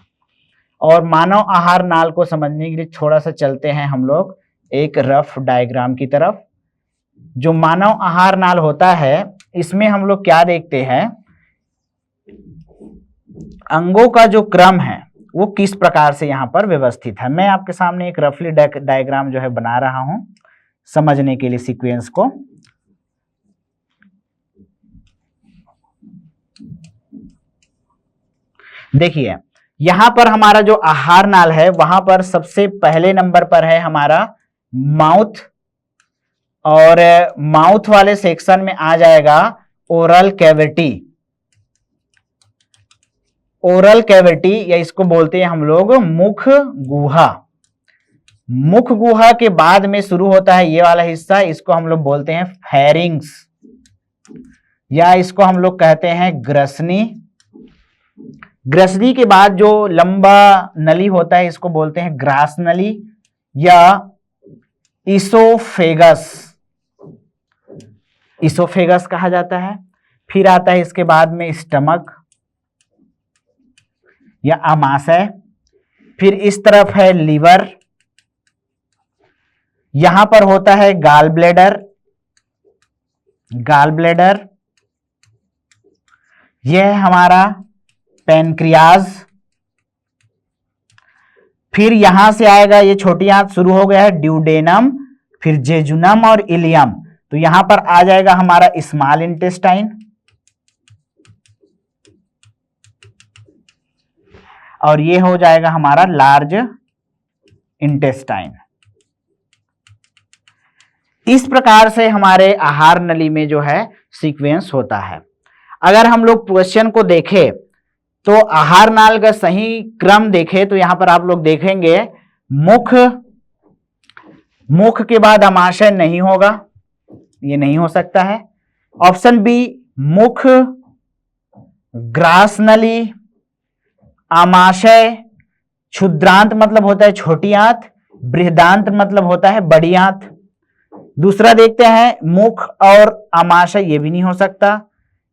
और मानव आहार नाल को समझने के लिए थोड़ा सा चलते हैं हम लोग एक रफ डायग्राम की तरफ। जो मानव आहार नाल होता है इसमें हम लोग क्या देखते हैं, अंगों का जो क्रम है वो किस प्रकार से यहाँ पर व्यवस्थित है। मैं आपके सामने एक रफली डायग्राम जो है बना रहा हूं समझने के लिए सीक्वेंस को। देखिए यहां पर हमारा जो आहार नाल है वहां पर सबसे पहले नंबर पर है हमारा माउथ, और माउथ वाले सेक्शन में आ जाएगा ओरल कैविटी। ओरल कैविटी या इसको बोलते हैं हम लोग मुख गुहा। मुख गुहा के बाद में शुरू होता है ये वाला हिस्सा, इसको हम लोग बोलते हैं फेरिंग्स, या इसको हम लोग कहते हैं ग्रसनी। ग्रसनी के बाद जो लंबा नली होता है इसको बोलते हैं ग्रास नली या इसोफेगस, इसोफेगस कहा जाता है। फिर आता है इसके बाद में स्टमक या आमाशय, फिर इस तरफ है लीवर, यहां पर होता है गाल ब्लैडर, गाल ब्लैडर, यह है हमारा पैनक्रियाज, फिर यहां से आएगा ये छोटी आंत शुरू हो गया है ड्यूडेनम, फिर जेजुनम और इलियम, तो यहां पर आ जाएगा हमारा स्मॉल इंटेस्टाइन, और ये हो जाएगा हमारा लार्ज इंटेस्टाइन। इस प्रकार से हमारे आहार नली में जो है सीक्वेंस होता है। अगर हम लोग क्वेश्चन को देखें तो आहार नाल का सही क्रम देखें तो यहां पर आप लोग देखेंगे मुख, मुख के बाद आमाशय नहीं होगा, ये नहीं हो सकता है। ऑप्शन बी मुख, ग्रास नली, आमाशय, क्षुद्रांत मतलब होता है छोटी आंत, बृहदांत मतलब होता है बड़ी आंत। दूसरा देखते हैं मुख और आमाशय, ये भी नहीं हो सकता।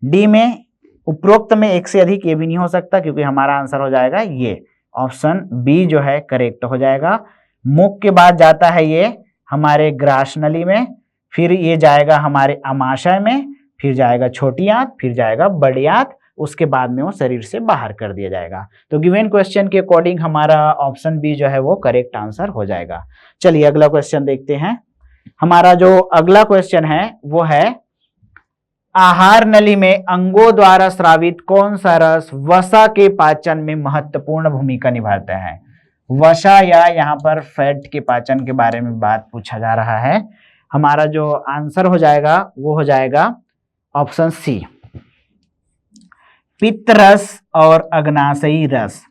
डी में उपरोक्त में एक से अधिक, ये भी नहीं हो सकता, क्योंकि हमारा आंसर हो जाएगा ये ऑप्शन बी जो है करेक्ट हो जाएगा। मुख के बाद जाता है ये हमारे ग्रास नली में, फिर ये जाएगा हमारे आमाशय में, फिर जाएगा छोटी आंत, फिर जाएगा बड़ी आंत, उसके बाद में वो शरीर से बाहर कर दिया जाएगा। तो गिवन क्वेश्चन के अकॉर्डिंग हमारा ऑप्शन बी जो है वो करेक्ट आंसर हो जाएगा। चलिए अगला क्वेश्चन देखते हैं। हमारा जो अगला क्वेश्चन है वो है आहार नली में अंगों द्वारा स्रावित कौन सा रस वसा के पाचन में महत्वपूर्ण भूमिका निभाता है। वसा या यहाँ पर फैट के पाचन के बारे में बात पूछा जा रहा है। हमारा जो आंसर हो जाएगा वो हो जाएगा ऑप्शन सी, पित्त रस और अग्नाशयी रस।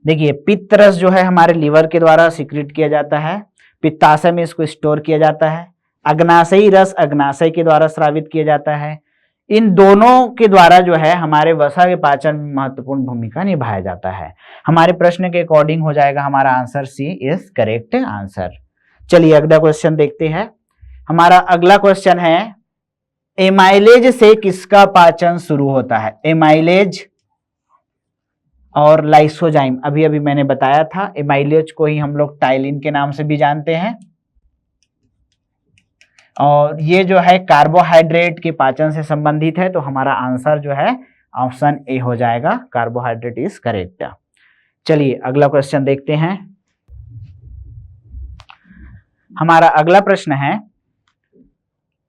देखिए पित्त रस जो है हमारे लीवर के द्वारा सिक्रेट किया जाता है, पित्ताशय में इसको स्टोर किया जाता है। अग्नाशयी रस अग्नाशय के द्वारा स्रावित किया जाता है। इन दोनों के द्वारा जो है हमारे वसा के पाचन में महत्वपूर्ण भूमिका निभाया जाता है। हमारे प्रश्न के अकॉर्डिंग हो जाएगा हमारा answer C is correct answer. चलिए अगला क्वेश्चन देखते हैं। हमारा अगला क्वेश्चन है एमाइलेज से किसका पाचन शुरू होता है। एमाइलेज और लाइसोजाइम, अभी अभी मैंने बताया था, एमाइलेज को ही हम लोग टाइलिन के नाम से भी जानते हैं, और ये जो है कार्बोहाइड्रेट के पाचन से संबंधित है। तो हमारा आंसर जो है ऑप्शन ए हो जाएगा, कार्बोहाइड्रेट इज करेक्ट। चलिए अगला क्वेश्चन देखते हैं। हमारा अगला प्रश्न है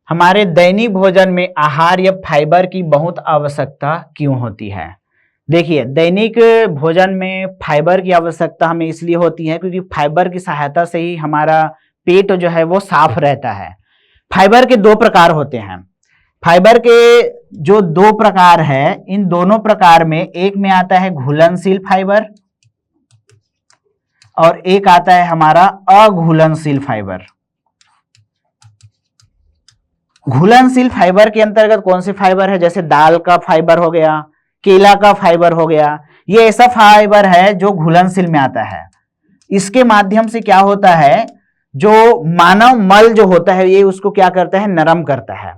हमारे दैनिक भोजन में आहार या फाइबर की बहुत आवश्यकता क्यों होती है। देखिए दैनिक भोजन में फाइबर की आवश्यकता हमें इसलिए होती है क्योंकि फाइबर की सहायता से ही हमारा पेट जो है वो साफ रहता है। फाइबर के दो प्रकार होते हैं। फाइबर के जो दो प्रकार है, इन दोनों प्रकार में एक में आता है घुलनशील फाइबर और एक आता है हमारा अघुलनशील फाइबर। घुलनशील फाइबर के अंतर्गत कौन से फाइबर है, जैसे दाल का फाइबर हो गया, केला का फाइबर हो गया, ये ऐसा फाइबर है जो घुलनशील में आता है। इसके माध्यम से क्या होता है, जो मानव मल जो होता है ये उसको क्या करता है, नरम करता है।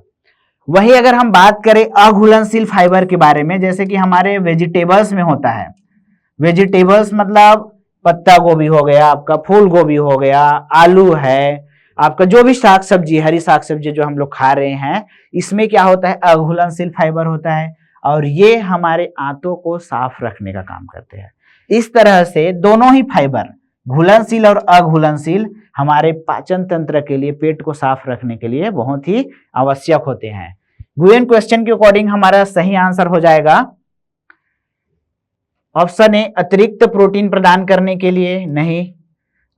वही अगर हम बात करें अघुलनशील फाइबर के बारे में, जैसे कि हमारे वेजिटेबल्स में होता है, वेजिटेबल्स मतलब पत्ता गोभी हो गया, आपका फूल गोभी हो गया, आलू है, आपका जो भी साग सब्जी, हरी साग सब्जी जो हम लोग खा रहे हैं, इसमें क्या होता है, अघुलनशील फाइबर होता है, और ये हमारे आंतों को साफ रखने का काम करते हैं। इस तरह से दोनों ही फाइबर, घुलनशील और अघुलनशील, हमारे पाचन तंत्र के लिए, पेट को साफ रखने के लिए बहुत ही आवश्यक होते हैं। गिवन क्वेश्चन के अकॉर्डिंग हमारा सही आंसर हो जाएगा ऑप्शन ए, अतिरिक्त प्रोटीन प्रदान करने के लिए नहीं,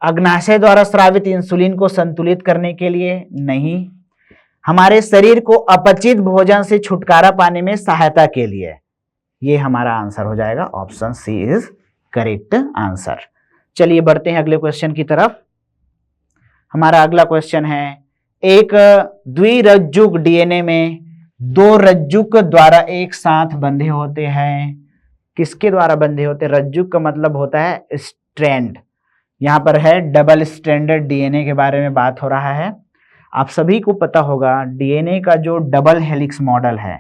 अग्नाशय द्वारा स्रावित इंसुलिन को संतुलित करने के लिए नहीं, हमारे शरीर को अपचित भोजन से छुटकारा पाने में सहायता के लिए। ये हमारा आंसर हो जाएगा option C is correct answer. चलिए बढ़ते हैं अगले क्वेश्चन की तरफ। हमारा अगला क्वेश्चन है, एक द्विरज्जुक डीएनए में दो रज्जुक द्वारा एक साथ बंधे होते हैं। किसके द्वारा बंधे होते हैं? रज्जुक का मतलब होता है स्ट्रैंड। यहाँ पर है डबल स्ट्रैंडेड डीएनए के बारे में बात हो रहा है। आप सभी को पता होगा डीएनए का जो डबल हेलिक्स मॉडल है,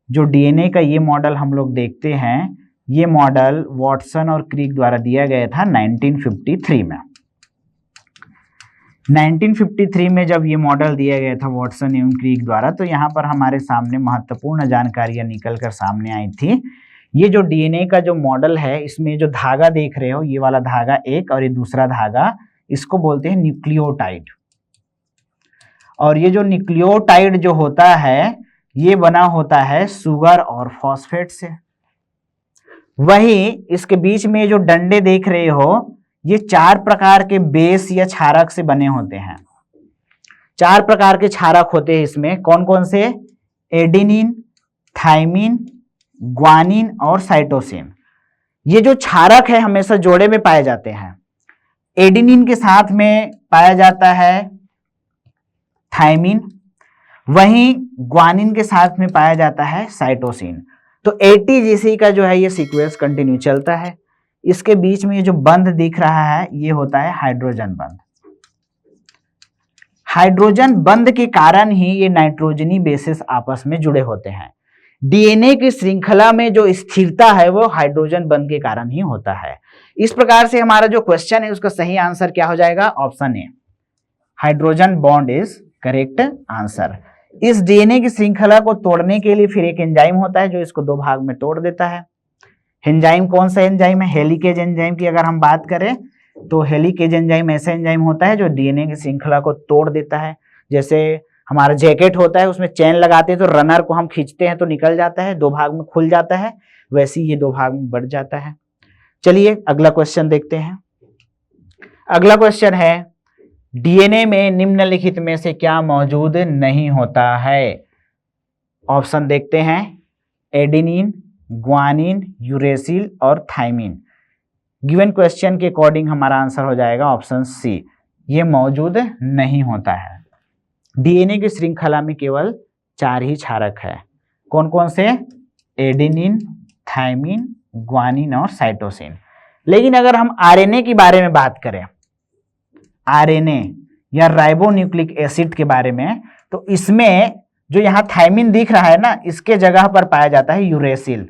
जो डीएनए का ये मॉडल हम लोग देखते हैं, ये मॉडल वॉटसन और क्रिक द्वारा दिया गया था 1953 में। 1953 में जब ये मॉडल दिया गया था वॉटसन एवं क्रिक द्वारा, तो यहाँ पर हमारे सामने महत्वपूर्ण जानकारियां निकल कर सामने आई थी। ये जो डीएनए का जो मॉडल है, इसमें जो धागा देख रहे हो, ये वाला धागा एक और ये दूसरा धागा, इसको बोलते हैं न्यूक्लियोटाइड। और ये जो न्यूक्लियोटाइड जो होता है, ये बना होता है शुगर और फॉस्फेट से। वही इसके बीच में जो डंडे देख रहे हो, ये 4 प्रकार के बेस या क्षारक से बने होते हैं। 4 प्रकार के क्षारक होते हैं इसमें। कौन कौन से? एडेनिन, थाइमिन, ग्वानिन और साइटोसिन। ये जो क्षारक है हमेशा जोड़े में पाए जाते हैं। एडेनिन के साथ में पाया जाता है थाइमिन, वहीं ग्वानिन के साथ में पाया जाता है साइटोसिन। तो एटीजीसी का जो है ये सीक्वेंस कंटिन्यू चलता है। इसके बीच में ये जो बंध दिख रहा है, ये होता है हाइड्रोजन बंध। हाइड्रोजन बंध के कारण ही ये नाइट्रोजनी बेसिस आपस में जुड़े होते हैं। डीएनए की श्रृंखला में जो स्थिरता है वो हाइड्रोजन बंध के कारण ही होता है। इस प्रकार से हमारा जो क्वेश्चन है उसका सही आंसर क्या हो जाएगा? Option A, hydrogen bond is correct answer. इस डीएनए की श्रृंखला को तोड़ने के लिए फिर एक एंजाइम होता है जो इसको 2 भाग में तोड़ देता है। एंजाइम कौन सा एंजाइम है? हेलिकेज एंजाइम की अगर हम बात करें तो हेलिकेज एंजाइम ऐसा एंजाइम होता है जो डीएनए की श्रृंखला को तोड़ देता है। जैसे हमारा जैकेट होता है, उसमें चेन लगाते हैं तो रनर को हम खींचते हैं तो निकल जाता है, 2 भाग में खुल जाता है, वैसे ही ये 2 भाग में बढ़ जाता है। चलिए अगला क्वेश्चन देखते हैं। अगला क्वेश्चन है, डीएनए में निम्नलिखित में से क्या मौजूद नहीं होता है? ऑप्शन देखते हैं, एडेनिन, ग्वानिन, यूरेसिल और थाइमिन। गिवन क्वेश्चन के अकॉर्डिंग हमारा आंसर हो जाएगा ऑप्शन सी, ये मौजूद नहीं होता है। डीएनए की श्रृंखला में केवल 4 ही क्षारक है। कौन कौन से? एडेनिन, थाइमिन, ग्वानिन और साइटोसिन। लेकिन अगर हम आरएनए के बारे में बात करें, आरएनए या राइबोन्यूक्लिक एसिड के बारे में, तो इसमें जो यहाँ थाइमिन दिख रहा है ना, इसके जगह पर पाया जाता है यूरेसिल।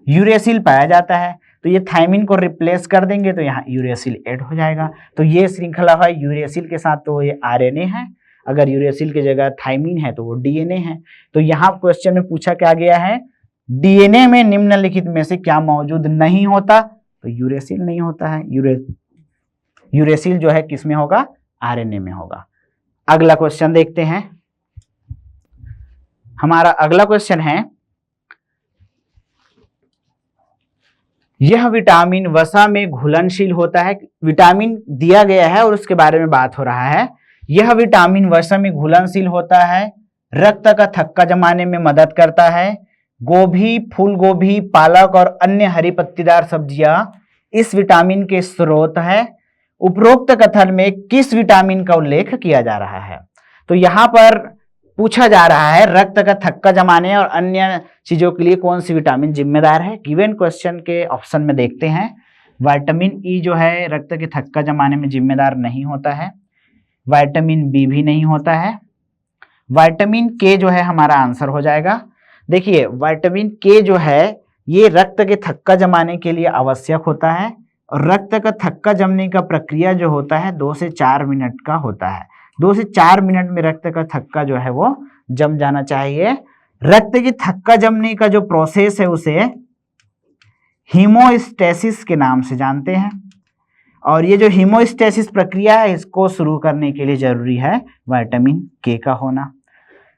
यूरेसिल पाया जाता है, तो ये थाइमिन को रिप्लेस कर देंगे तो यहाँ यूरेसिल ऐड हो जाएगा। तो ये श्रृंखला है यूरेसिल के साथ, तो ये आरएनए है। अगर यूरेसिल की जगह थाइमिन है तो वो डीएनए है। तो यहाँ क्वेश्चन में पूछा क्या गया है, डीएनए में निम्नलिखित में से क्या मौजूद नहीं होता? तो यूरेसिल नहीं होता है। यूरेसिल जो है किस में होगा? आरएनए में होगा। अगला क्वेश्चन देखते हैं। हमारा अगला क्वेश्चन है, यह विटामिन वसा में घुलनशील होता है। विटामिन दिया गया है और उसके बारे में बात हो रहा है। यह विटामिन वसा में घुलनशील होता है, रक्त का थक्का जमाने में मदद करता है। गोभी, फूल गोभी, पालक और अन्य हरी पत्तीदार सब्जियां इस विटामिन के स्रोत है। उपरोक्त कथन में किस विटामिन का उल्लेख किया जा रहा है? तो यहाँ पर पूछा जा रहा है रक्त का थक्का जमाने और अन्य चीजों के लिए कौन सी विटामिन जिम्मेदार है। गिवन क्वेश्चन के ऑप्शन में देखते हैं। विटामिन ई जो है रक्त के थक्का जमाने में जिम्मेदार नहीं होता है। विटामिन बी भी नहीं होता है। विटामिन के जो है हमारा आंसर हो जाएगा। देखिए विटामिन के जो है ये रक्त के थक्का जमाने के लिए आवश्यक होता है और रक्त का थक्का जमने का प्रक्रिया जो होता है 2 से 4 मिनट का होता है। 2 से 4 मिनट में रक्त का थक्का जो है वो जम जाना चाहिए। रक्त की थक्का जमने का जो प्रोसेस है उसे हीमोस्टेसिस के नाम से जानते हैं। और ये जो हीमोस्टेसिस प्रक्रिया है इसको शुरू करने के लिए जरूरी है विटामिन के का होना।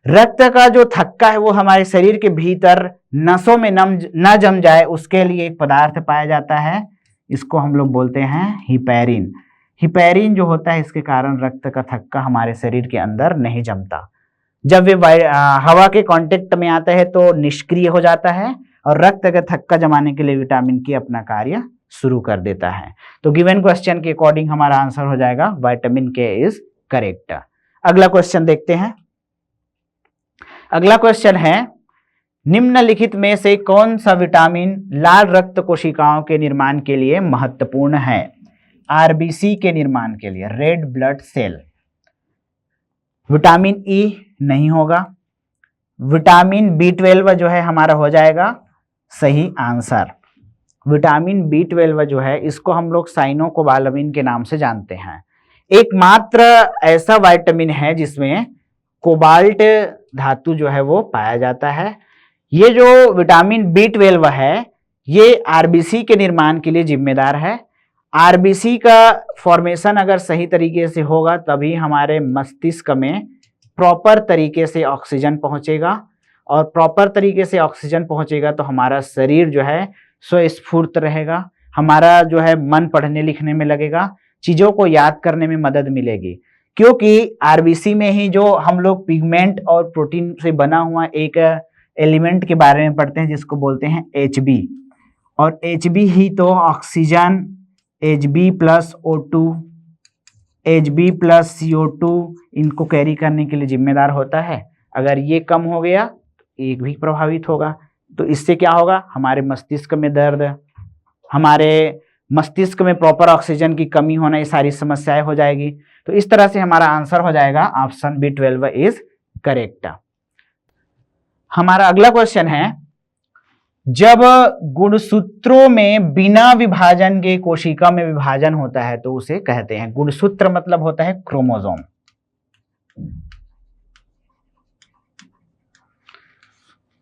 रक्त का जो थक्का है वो हमारे शरीर के भीतर नसों में न जम जाए उसके लिए एक पदार्थ पाया जाता है, इसको हम लोग बोलते हैं हिपैरिन। हिपैरिन जो होता है इसके कारण रक्त का थक्का हमारे शरीर के अंदर नहीं जमता। जब वे हवा के कांटेक्ट में आता है तो निष्क्रिय हो जाता है और रक्त का थक्का जमाने के लिए विटामिन के अपना कार्य शुरू कर देता है। तो गिवन क्वेश्चन के अकॉर्डिंग हमारा आंसर हो जाएगा विटामिन के इज करेक्ट। अगला क्वेश्चन देखते हैं। अगला क्वेश्चन है, निम्नलिखित में से कौन सा विटामिन लाल रक्त कोशिकाओं के निर्माण के लिए महत्वपूर्ण है? आरबीसी के निर्माण के लिए, red blood cell. Vitamin E नहीं होगा। विटामिन बी12 जो है हमारा हो जाएगा सही आंसर। विटामिन बी12 जो है इसको हम लोग साइनोकोबालामिन के नाम से जानते हैं। एकमात्र ऐसा विटामिन है जिसमें कोबाल्ट धातु जो है वो पाया जाता है। ये जो विटामिन बी12 है ये आरबीसी के निर्माण के लिए जिम्मेदार है। आरबीसी का फॉर्मेशन अगर सही तरीके से होगा तभी हमारे मस्तिष्क में प्रॉपर तरीके से ऑक्सीजन पहुंचेगा, और प्रॉपर तरीके से ऑक्सीजन पहुंचेगा तो हमारा शरीर जो है स्वस्फूर्त रहेगा, हमारा जो है मन पढ़ने लिखने में लगेगा, चीज़ों को याद करने में मदद मिलेगी। क्योंकि आरबीसी में ही जो हम लोग पिगमेंट और प्रोटीन से बना हुआ एक एलिमेंट के बारे में पढ़ते हैं जिसको बोलते हैं एचबी, और एचबी ही तो oxygen HB plus O2, HB plus CO2 इनको कैरी करने के लिए जिम्मेदार होता है। अगर ये कम हो गया तो एक भी प्रभावित होगा, तो इससे क्या होगा, हमारे मस्तिष्क में दर्द, हमारे मस्तिष्क में प्रॉपर ऑक्सीजन की कमी होना, ये सारी समस्याएं हो जाएगी। तो इस तरह से हमारा आंसर हो जाएगा ऑप्शन B12 इज करेक्ट। हमारा अगला क्वेश्चन है, जब गुणसूत्रों में बिना विभाजन के कोशिका में विभाजन होता है तो उसे कहते हैं, गुणसूत्र मतलब होता है क्रोमोसोम।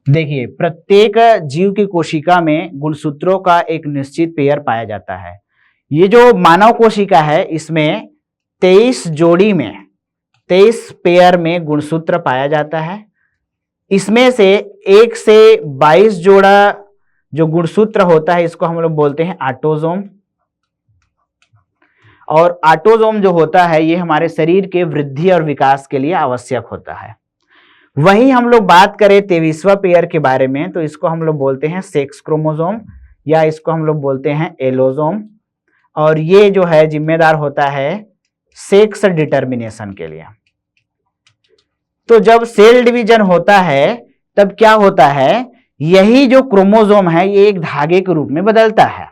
देखिए प्रत्येक जीव की कोशिका में गुणसूत्रों का एक निश्चित पेयर पाया जाता है। ये जो मानव कोशिका है इसमें 23 जोड़ी में 23 पेयर में गुणसूत्र पाया जाता है। इसमें से 1 से 22 जोड़ा जो गुणसूत्र होता है इसको हम लोग बोलते हैं ऑटोसोम, और ऑटोसोम जो होता है ये हमारे शरीर के वृद्धि और विकास के लिए आवश्यक होता है। वहीं हम लोग बात करें 23वां पेयर के बारे में तो इसको हम लोग बोलते हैं सेक्स क्रोमोसोम, या इसको हम लोग बोलते हैं एलोसोम, और ये जो है जिम्मेदार होता है सेक्स डिटर्मिनेशन के लिए। तो जब सेल डिवीजन होता है तब क्या होता है, यही जो क्रोमोसोम है ये एक धागे के रूप में बदलता है,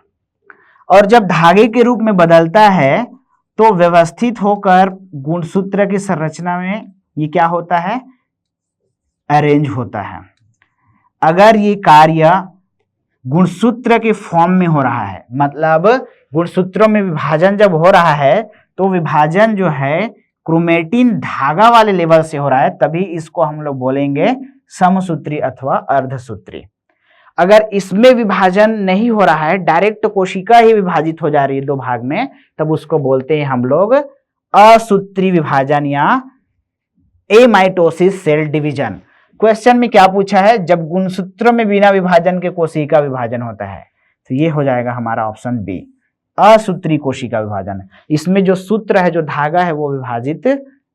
और जब धागे के रूप में बदलता है तो व्यवस्थित होकर गुणसूत्र की संरचना में ये क्या होता है, अरेंज होता है। अगर ये कार्य गुणसूत्र के फॉर्म में हो रहा है, मतलब गुणसूत्रों में विभाजन जब हो रहा है तो विभाजन जो है क्रोमेटिन धागा वाले लेवल से हो रहा है, तभी इसको हम लोग बोलेंगे समसूत्री अथवा अर्धसूत्री। अगर इसमें विभाजन नहीं हो रहा है, डायरेक्ट कोशिका ही विभाजित हो जा रही है 2 भाग में, तब उसको बोलते हैं हम लोग असूत्री विभाजन या एमाइटोसिस सेल डिवीजन। क्वेश्चन में क्या पूछा है, जब गुणसूत्र में बिना विभाजन के कोशिका विभाजन होता है, तो ये हो जाएगा हमारा ऑप्शन बी, असूत्री कोशिका विभाजन। इसमें जो सूत्र है, जो धागा है वो विभाजित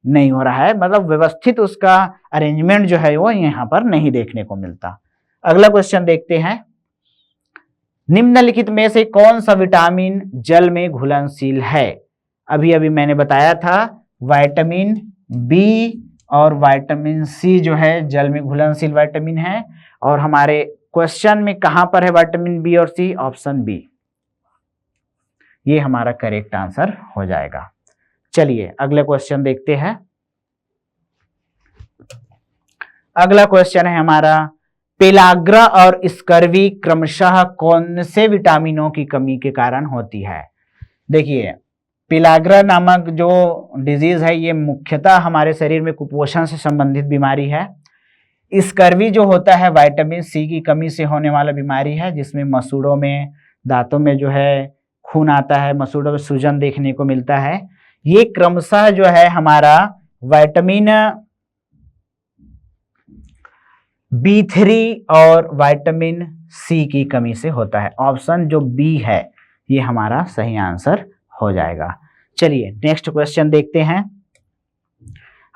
नहीं हो रहा है, मतलब व्यवस्थित उसका अरेंजमेंट जो है वो यहाँ पर नहीं देखने को मिलता। अगला क्वेश्चन देखते हैं, निम्नलिखित में से कौन सा विटामिन जल में घुलनशील है? अभी अभी मैंने बताया था विटामिन बी और विटामिन सी जो है जल में घुलनशील विटामिन है, और हमारे क्वेश्चन में कहां पर है विटामिन बी और सी, ऑप्शन बी, ये हमारा करेक्ट आंसर हो जाएगा। चलिए अगला क्वेश्चन देखते हैं। अगला क्वेश्चन है हमारा, पेलाग्रा और स्कर्वी क्रमशः कौन से विटामिनों की कमी के कारण होती है? देखिए पेलाग्रा नामक जो डिजीज है ये मुख्यतः हमारे शरीर में कुपोषण से संबंधित बीमारी है। स्कर्वी जो होता है विटामिन सी की कमी से होने वाला बीमारी है, जिसमें मसूड़ों में, दांतों में जो है खून आता है, मसूड़ों में सूजन देखने को मिलता है। ये क्रमशः जो है हमारा विटामिन B3 और विटामिन सी की कमी से होता है। ऑप्शन जो बी है ये हमारा सही आंसर हो जाएगा। चलिए नेक्स्ट क्वेश्चन देखते हैं।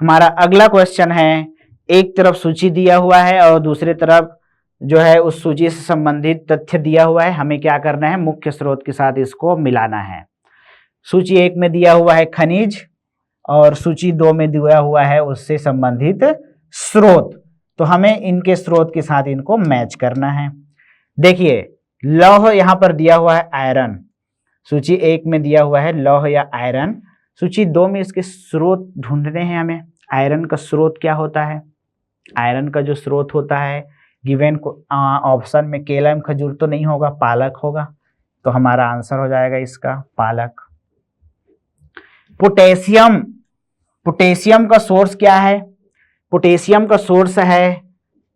हमारा अगला क्वेश्चन है, एक तरफ सूची दिया हुआ है और दूसरी तरफ जो है उस सूची से संबंधित तथ्य दिया हुआ है, हमें क्या करना है, मुख्य स्रोत के साथ इसको मिलाना है। सूची 1 में दिया हुआ है खनिज और सूची 2 में दिया हुआ है उससे संबंधित स्रोत, तो हमें इनके स्रोत के साथ इनको मैच करना है। देखिए लौह यहां पर दिया हुआ है आयरन, सूची 1 में दिया हुआ है लौह या आयरन, सूची 2 में इसके स्रोत ढूंढने हैं हमें। आयरन का स्रोत क्या होता है, आयरन का जो स्रोत होता है गिवन ऑप्शन में केलम खजूर तो नहीं होगा, पालक होगा, तो हमारा आंसर हो जाएगा इसका पालक। पोटेशियम, पोटेशियम का सोर्स क्या है, पोटेशियम का सोर्स है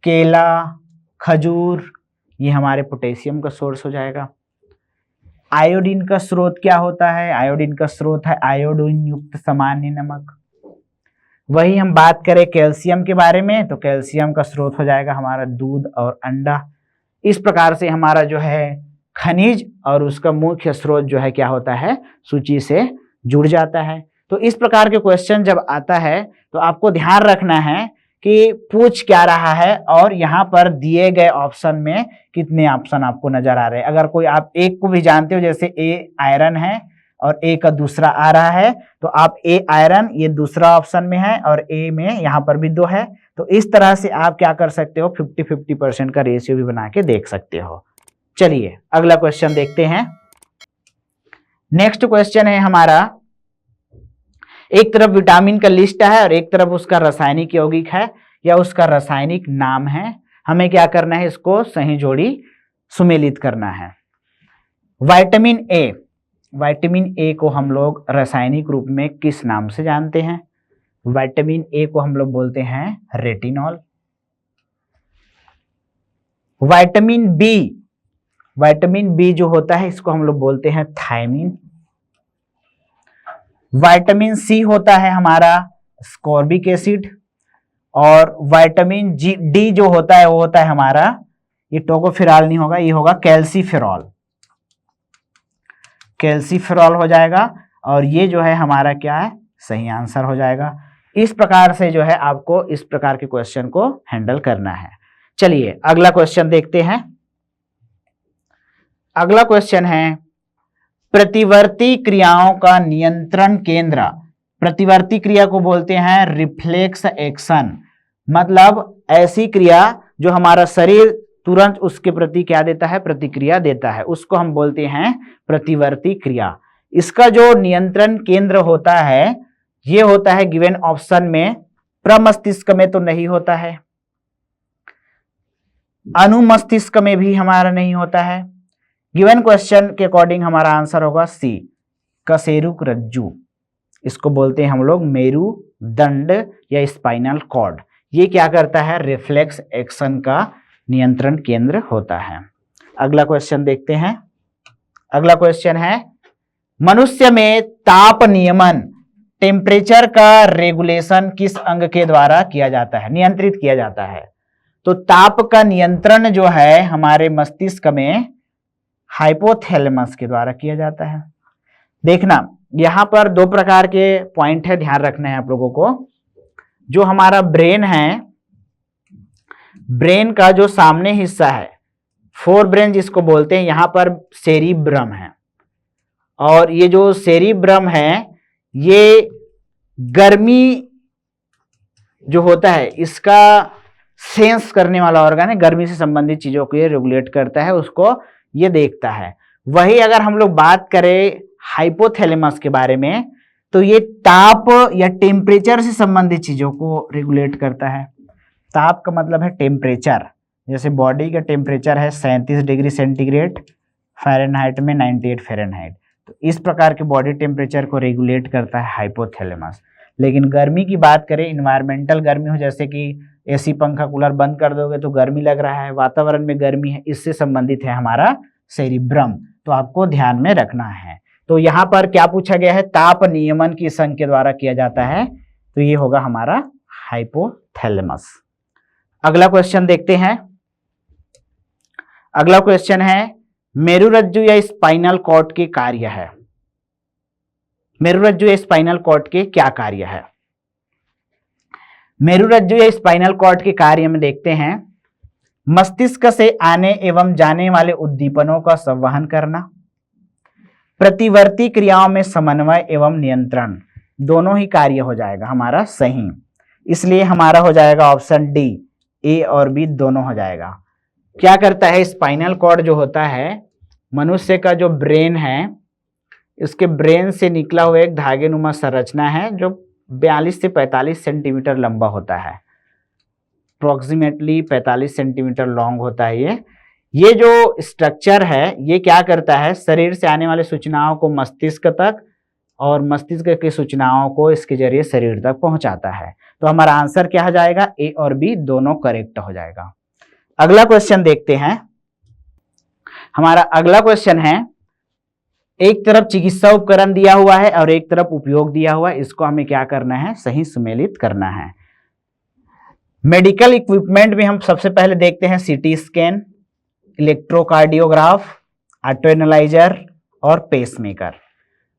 केला, खजूर, ये हमारे पोटेशियम का सोर्स हो जाएगा। आयोडीन का स्रोत क्या होता है, आयोडीन का स्रोत है आयोडीन युक्त सामान्य नमक। वही हम बात करें कैल्शियम के बारे में, तो कैल्शियम का स्रोत हो जाएगा हमारा दूध और अंडा। इस प्रकार से हमारा जो है खनिज और उसका मुख्य स्रोत जो है क्या होता है, सूची से जुड़ जाता है। तो इस प्रकार के क्वेश्चन जब आता है तो आपको ध्यान रखना है कि पूछ क्या रहा है और यहाँ पर दिए गए ऑप्शन में कितने ऑप्शन आपको नजर आ रहे हैं। अगर कोई आप एक को भी जानते हो, जैसे ए आयरन है और ए का दूसरा आ रहा है, तो आप ए आयरन ये दूसरा ऑप्शन में है और ए में यहाँ पर भी 2 है, तो इस तरह से आप क्या कर सकते हो, 50-50% का रेशियो भी बना के देख सकते हो। चलिए अगला क्वेश्चन देखते हैं। नेक्स्ट क्वेश्चन है हमारा, एक तरफ विटामिन का लिस्ट है और एक तरफ उसका रासायनिक यौगिक है या उसका रासायनिक नाम है। हमें क्या करना है, इसको सही जोड़ी सुमेलित करना है। विटामिन ए, विटामिन ए को हम लोग रासायनिक रूप में किस नाम से जानते हैं, विटामिन ए को हम लोग बोलते हैं retinol. Vitamin B, vitamin B जो होता है इसको हम लोग बोलते हैं थायमिन। विटामिन सी होता है हमारा स्कॉर्बिक एसिड और विटामिन डी जो होता है वो होता है हमारा, ये टोकोफेरॉल नहीं होगा, ये होगा कैल्सीफेरॉल, कैल्सीफेरॉल हो जाएगा और ये जो है हमारा क्या है, सही आंसर हो जाएगा। इस प्रकार से जो है आपको इस प्रकार के क्वेश्चन को हैंडल करना है। चलिए अगला क्वेश्चन देखते हैं। अगला क्वेश्चन है, प्रतिवर्ती क्रियाओं का नियंत्रण केंद्र। प्रतिवर्ती क्रिया को बोलते हैं रिफ्लेक्स एक्शन, मतलब ऐसी क्रिया जो हमारा शरीर तुरंत उसके प्रति क्या देता है, प्रतिक्रिया देता है, उसको हम बोलते हैं प्रतिवर्ती क्रिया। इसका जो नियंत्रण केंद्र होता है ये होता है गिवन ऑप्शन में, प्रमस्तिष्क में तो नहीं होता है, अनुमस्तिष्क में भी हमारा नहीं होता है। गिवन क्वेश्चन के अकॉर्डिंग हमारा आंसर होगा सी, कशेरुक रज्जु, इसको बोलते हैं हम लोग मेरुदंड या स्पाइनल कॉर्ड। ये क्या करता है, रिफ्लेक्स एक्शन का नियंत्रण केंद्र होता है। अगला क्वेश्चन देखते हैं। अगला क्वेश्चन है, मनुष्य में ताप नियमन, टेम्परेचर का रेगुलेशन किस अंग के द्वारा किया जाता है, नियंत्रित किया जाता है। तो ताप का नियंत्रण जो है हमारे मस्तिष्क में हाइपोथैलेमस के द्वारा किया जाता है। देखना यहां पर 2 प्रकार के पॉइंट है, ध्यान रखना है आप लोगों को। जो हमारा ब्रेन है, ब्रेन का जो सामने हिस्सा है, फोर ब्रेन जिसको बोलते हैं, यहां पर सेरिब्रम है और ये जो सेरिब्रम है ये गर्मी जो होता है इसका सेंस करने वाला ऑर्गन है, गर्मी से संबंधित चीजों को ये रेगुलेट करता है, उसको ये देखता है। वही अगर हम लोग बात करें हाइपोथैलेमस के बारे में, तो ये ताप या टेम्परेचर से संबंधित चीजों को रेगुलेट करता है। ताप का मतलब है टेम्परेचर, जैसे बॉडी का टेम्परेचर है 37 डिग्री सेंटीग्रेड, फ़ारेनहाइट में 98 फ़ारेनहाइट, तो इस प्रकार के बॉडी टेम्परेचर को रेगुलेट करता है हाइपोथैलेमस। लेकिन गर्मी की बात करें, इन्वायरमेंटल गर्मी हो, जैसे कि एसी पंखा कूलर बंद कर दोगे तो गर्मी लग रहा है, वातावरण में गर्मी है, इससे संबंधित है हमारा सेरिब्रम, तो आपको ध्यान में रखना है। तो यहाँ पर क्या पूछा गया है, ताप नियमन किस अंग के द्वारा किया जाता है, तो ये होगा हमारा हाइपोथैलेमस। अगला क्वेश्चन देखते हैं। अगला क्वेश्चन है, मेरुरज्जु या स्पाइनल कॉर्ड के कार्य है। मेरुरज्जु या स्पाइनल कॉर्ड के क्या कार्य है। मेरुरज्जु या स्पाइनल कॉर्ड के कार्य में देखते हैं, मस्तिष्क से आने एवं जाने वाले उद्दीपनों का संवहन करना, प्रतिवर्ती क्रियाओं में समन्वय एवं नियंत्रण, दोनों ही कार्य हो जाएगा हमारा सही। इसलिए हमारा हो जाएगा ऑप्शन डी, ए और बी दोनों हो जाएगा। क्या करता है, स्पाइनल कॉर्ड जो होता है, मनुष्य का जो ब्रेन है, उसके ब्रेन से निकला हुआ एक धागे नुमा संरचना है जो 42 से 45 सेंटीमीटर लंबा होता है, अप्रोक्सीमेटली 45 सेंटीमीटर लॉन्ग होता है। ये जो स्ट्रक्चर है ये क्या करता है, शरीर से आने वाले सूचनाओं को मस्तिष्क तक और मस्तिष्क की सूचनाओं को इसके जरिए शरीर तक पहुंचाता है। तो हमारा आंसर क्या हो जाएगा, ए और बी दोनों करेक्ट हो जाएगा। अगला क्वेश्चन देखते हैं। हमारा अगला क्वेश्चन है, एक तरफ चिकित्सा उपकरण दिया हुआ है और एक तरफ उपयोग दिया हुआ है, इसको हमें क्या करना है, सही सुमेलित करना है। मेडिकल इक्विपमेंट में हम सबसे पहले देखते हैं CT scan, electrocardiograph, auto analyser और पेसमेकर।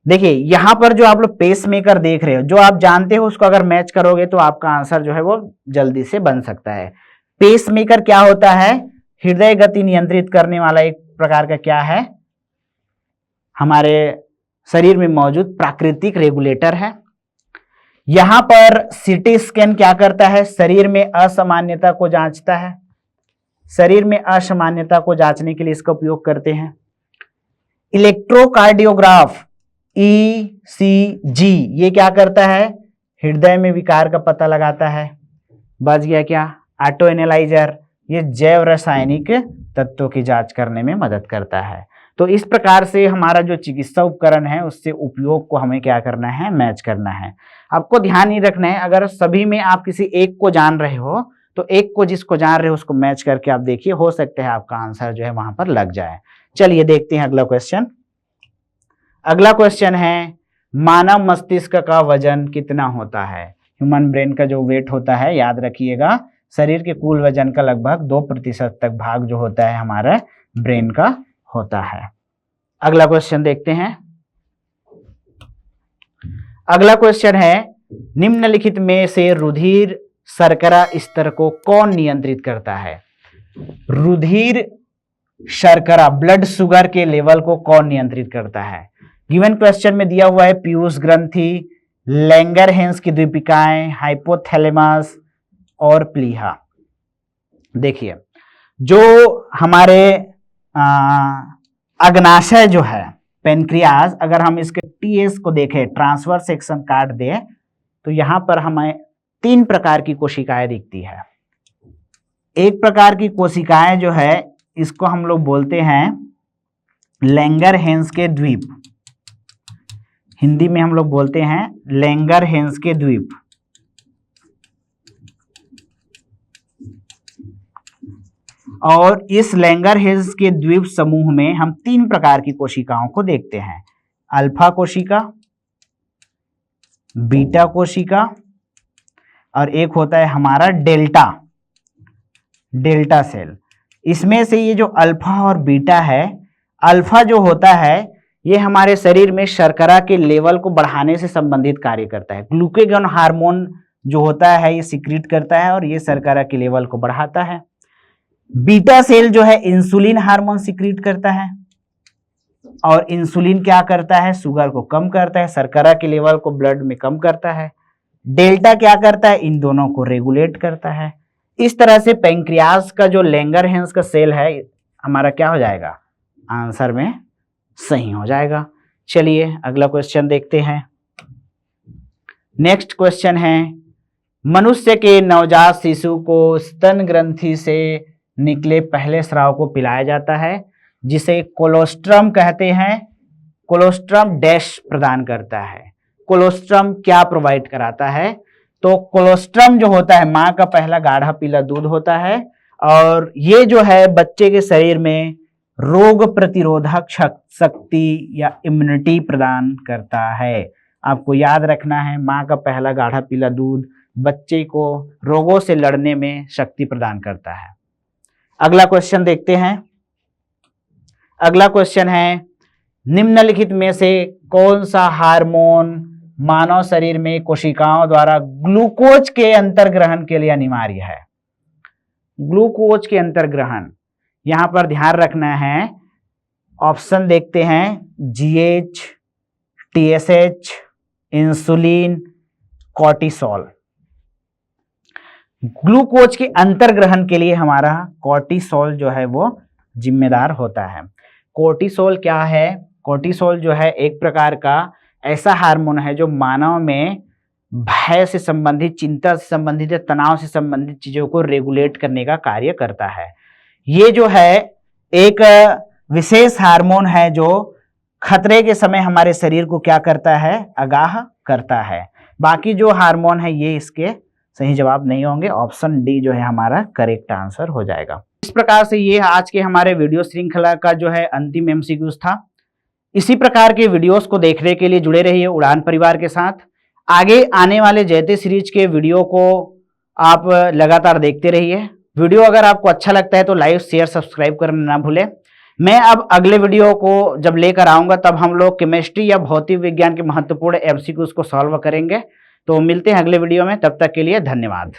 देखिए यहां पर जो आप लोग पेसमेकर देख रहे हो, जो आप जानते हो उसको अगर मैच करोगे तो आपका आंसर जो है वो जल्दी से बन सकता है। पेसमेकर क्या होता है, हृदय गति नियंत्रित करने वाला एक प्रकार का क्या है, हमारे शरीर में मौजूद प्राकृतिक रेगुलेटर है। यहां पर सीटी स्कैन क्या करता है, शरीर में असामान्यता को जांचता है। शरीर में असामान्यता को जांचने के लिए इसका उपयोग करते हैं। इलेक्ट्रोकार्डियोग्राफ ECG ये क्या करता है, हृदय में विकार का पता लगाता है। बच गया क्या, ऑटो एनालाइजर ये जैव रासायनिक तत्वों की जांच करने में मदद करता है। तो इस प्रकार से हमारा जो चिकित्सा उपकरण है उससे उपयोग को हमें क्या करना है, मैच करना है। आपको ध्यान ही रखना है, अगर सभी में आप किसी एक को जान रहे हो तो एक को जिसको जान रहे हो उसको मैच करके आप देखिए, हो सकता है आपका आंसर जो है वहां पर लग जाए। चलिए देखते हैं अगला क्वेश्चन। अगला क्वेश्चन है, मानव मस्तिष्क का वजन कितना होता है। ह्यूमन ब्रेन का जो वेट होता है, याद रखिएगा शरीर के कुल वजन का लगभग 2% तक भाग जो होता है हमारा ब्रेन का होता है। अगला क्वेश्चन देखते हैं। अगला क्वेश्चन है, निम्नलिखित में से रुधिर शर्करा स्तर को कौन नियंत्रित करता है। रुधिर शर्करा ब्लड शुगर के लेवल को कौन नियंत्रित करता है। गिवन क्वेश्चन में दिया हुआ है पीयूष ग्रंथि, लैंगरहेंस की द्वीपिकाएं, हाइपोथैलेमस और प्लीहा। देखिए जो हमारे अग्नाशय जो है पेनक्रियाज, अगर हम इसके टीएस को देखें, ट्रांसवर्स सेक्शन काट दे तो यहां पर हमें 3 प्रकार की कोशिकाएं दिखती है। एक प्रकार की कोशिकाएं जो है इसको हम लोग बोलते हैं लैंगरहेंस के द्वीप, हिंदी में हम लोग बोलते हैं लैंगरहेंस के द्वीप। और इस लैंगरहेंस के द्वीप समूह में हम 3 प्रकार की कोशिकाओं को देखते हैं, अल्फा कोशिका, बीटा कोशिका और एक होता है हमारा डेल्टा सेल। इसमें से ये जो अल्फा और बीटा है, अल्फा जो होता है ये हमारे शरीर में शर्करा के लेवल को बढ़ाने से संबंधित कार्य करता है। ग्लूकेगॉन हार्मोन जो होता है ये सिक्रीट करता है और ये शर्करा के लेवल को बढ़ाता है। बीटा सेल जो है इंसुलिन हार्मोन सिक्रीट करता है और इंसुलिन क्या करता है, शुगर को कम करता है, शर्करा के लेवल को ब्लड में कम करता है। डेल्टा क्या करता है, इन दोनों को रेगुलेट करता है। इस तरह से पेंक्रियाज का जो लैंगरहेंस का सेल है हमारा क्या हो जाएगा, आंसर में सही हो जाएगा। चलिए अगला क्वेश्चन देखते हैं। नेक्स्ट क्वेश्चन है, मनुष्य के नवजात शिशु को स्तन ग्रंथि से निकले पहले स्राव को पिलाया जाता है जिसे कोलोस्ट्रम कहते हैं। कोलोस्ट्रम डैश प्रदान करता है। कोलोस्ट्रम क्या प्रोवाइड कराता है, तो कोलोस्ट्रम जो होता है माँ का पहला गाढ़ा पीला दूध होता है और ये जो है बच्चे के शरीर में रोग प्रतिरोधक शक्ति या इम्यूनिटी प्रदान करता है। आपको याद रखना है, माँ का पहला गाढ़ा पीला दूध बच्चे को रोगों से लड़ने में शक्ति प्रदान करता है। अगला क्वेश्चन देखते हैं। अगला क्वेश्चन है, निम्नलिखित में से कौन सा हार्मोन मानव शरीर में कोशिकाओं द्वारा ग्लूकोज के अंतर्ग्रहण के लिए अनिवार्य है। ग्लूकोज के अंतर्ग्रहण, यहां पर ध्यान रखना है, ऑप्शन देखते हैं, GH, TSH, insulin, cortisol. Glucose के अंतर्ग्रहण के लिए हमारा कॉर्टिसोल जो है वो जिम्मेदार होता है। कॉर्टिसोल क्या है? कॉर्टिसोल जो है एक प्रकार का ऐसा हार्मोन है जो मानव में भय से संबंधित, चिंता से संबंधित, तनाव से संबंधित चीजों को रेगुलेट करने का कार्य करता है। ये जो है एक विशेष हार्मोन है जो खतरे के समय हमारे शरीर को क्या करता है? आगाह करता है। बाकी जो हार्मोन है ये इसके सही जवाब नहीं होंगे। ऑप्शन डी जो है हमारा करेक्ट आंसर हो जाएगा। इस प्रकार से ये आज के हमारे वीडियो श्रृंखला का जो है अंतिम एमसीक्यूज था। इसी प्रकार के वीडियोस को देखने के लिए जुड़े रहिए उड़ान परिवार के साथ। आगे आने वाले जयते सीरीज के वीडियो को आप लगातार देखते रहिए। वीडियो अगर आपको अच्छा लगता है तो लाइक, शेयर, सब्सक्राइब करना ना भूलें। मैं अब अगले वीडियो को जब लेकर आऊंगा तब हम लोग केमिस्ट्री या भौतिक विज्ञान के महत्वपूर्ण एमसीक्यूज को सॉल्व करेंगे। तो मिलते हैं अगले वीडियो में, तब तक के लिए धन्यवाद।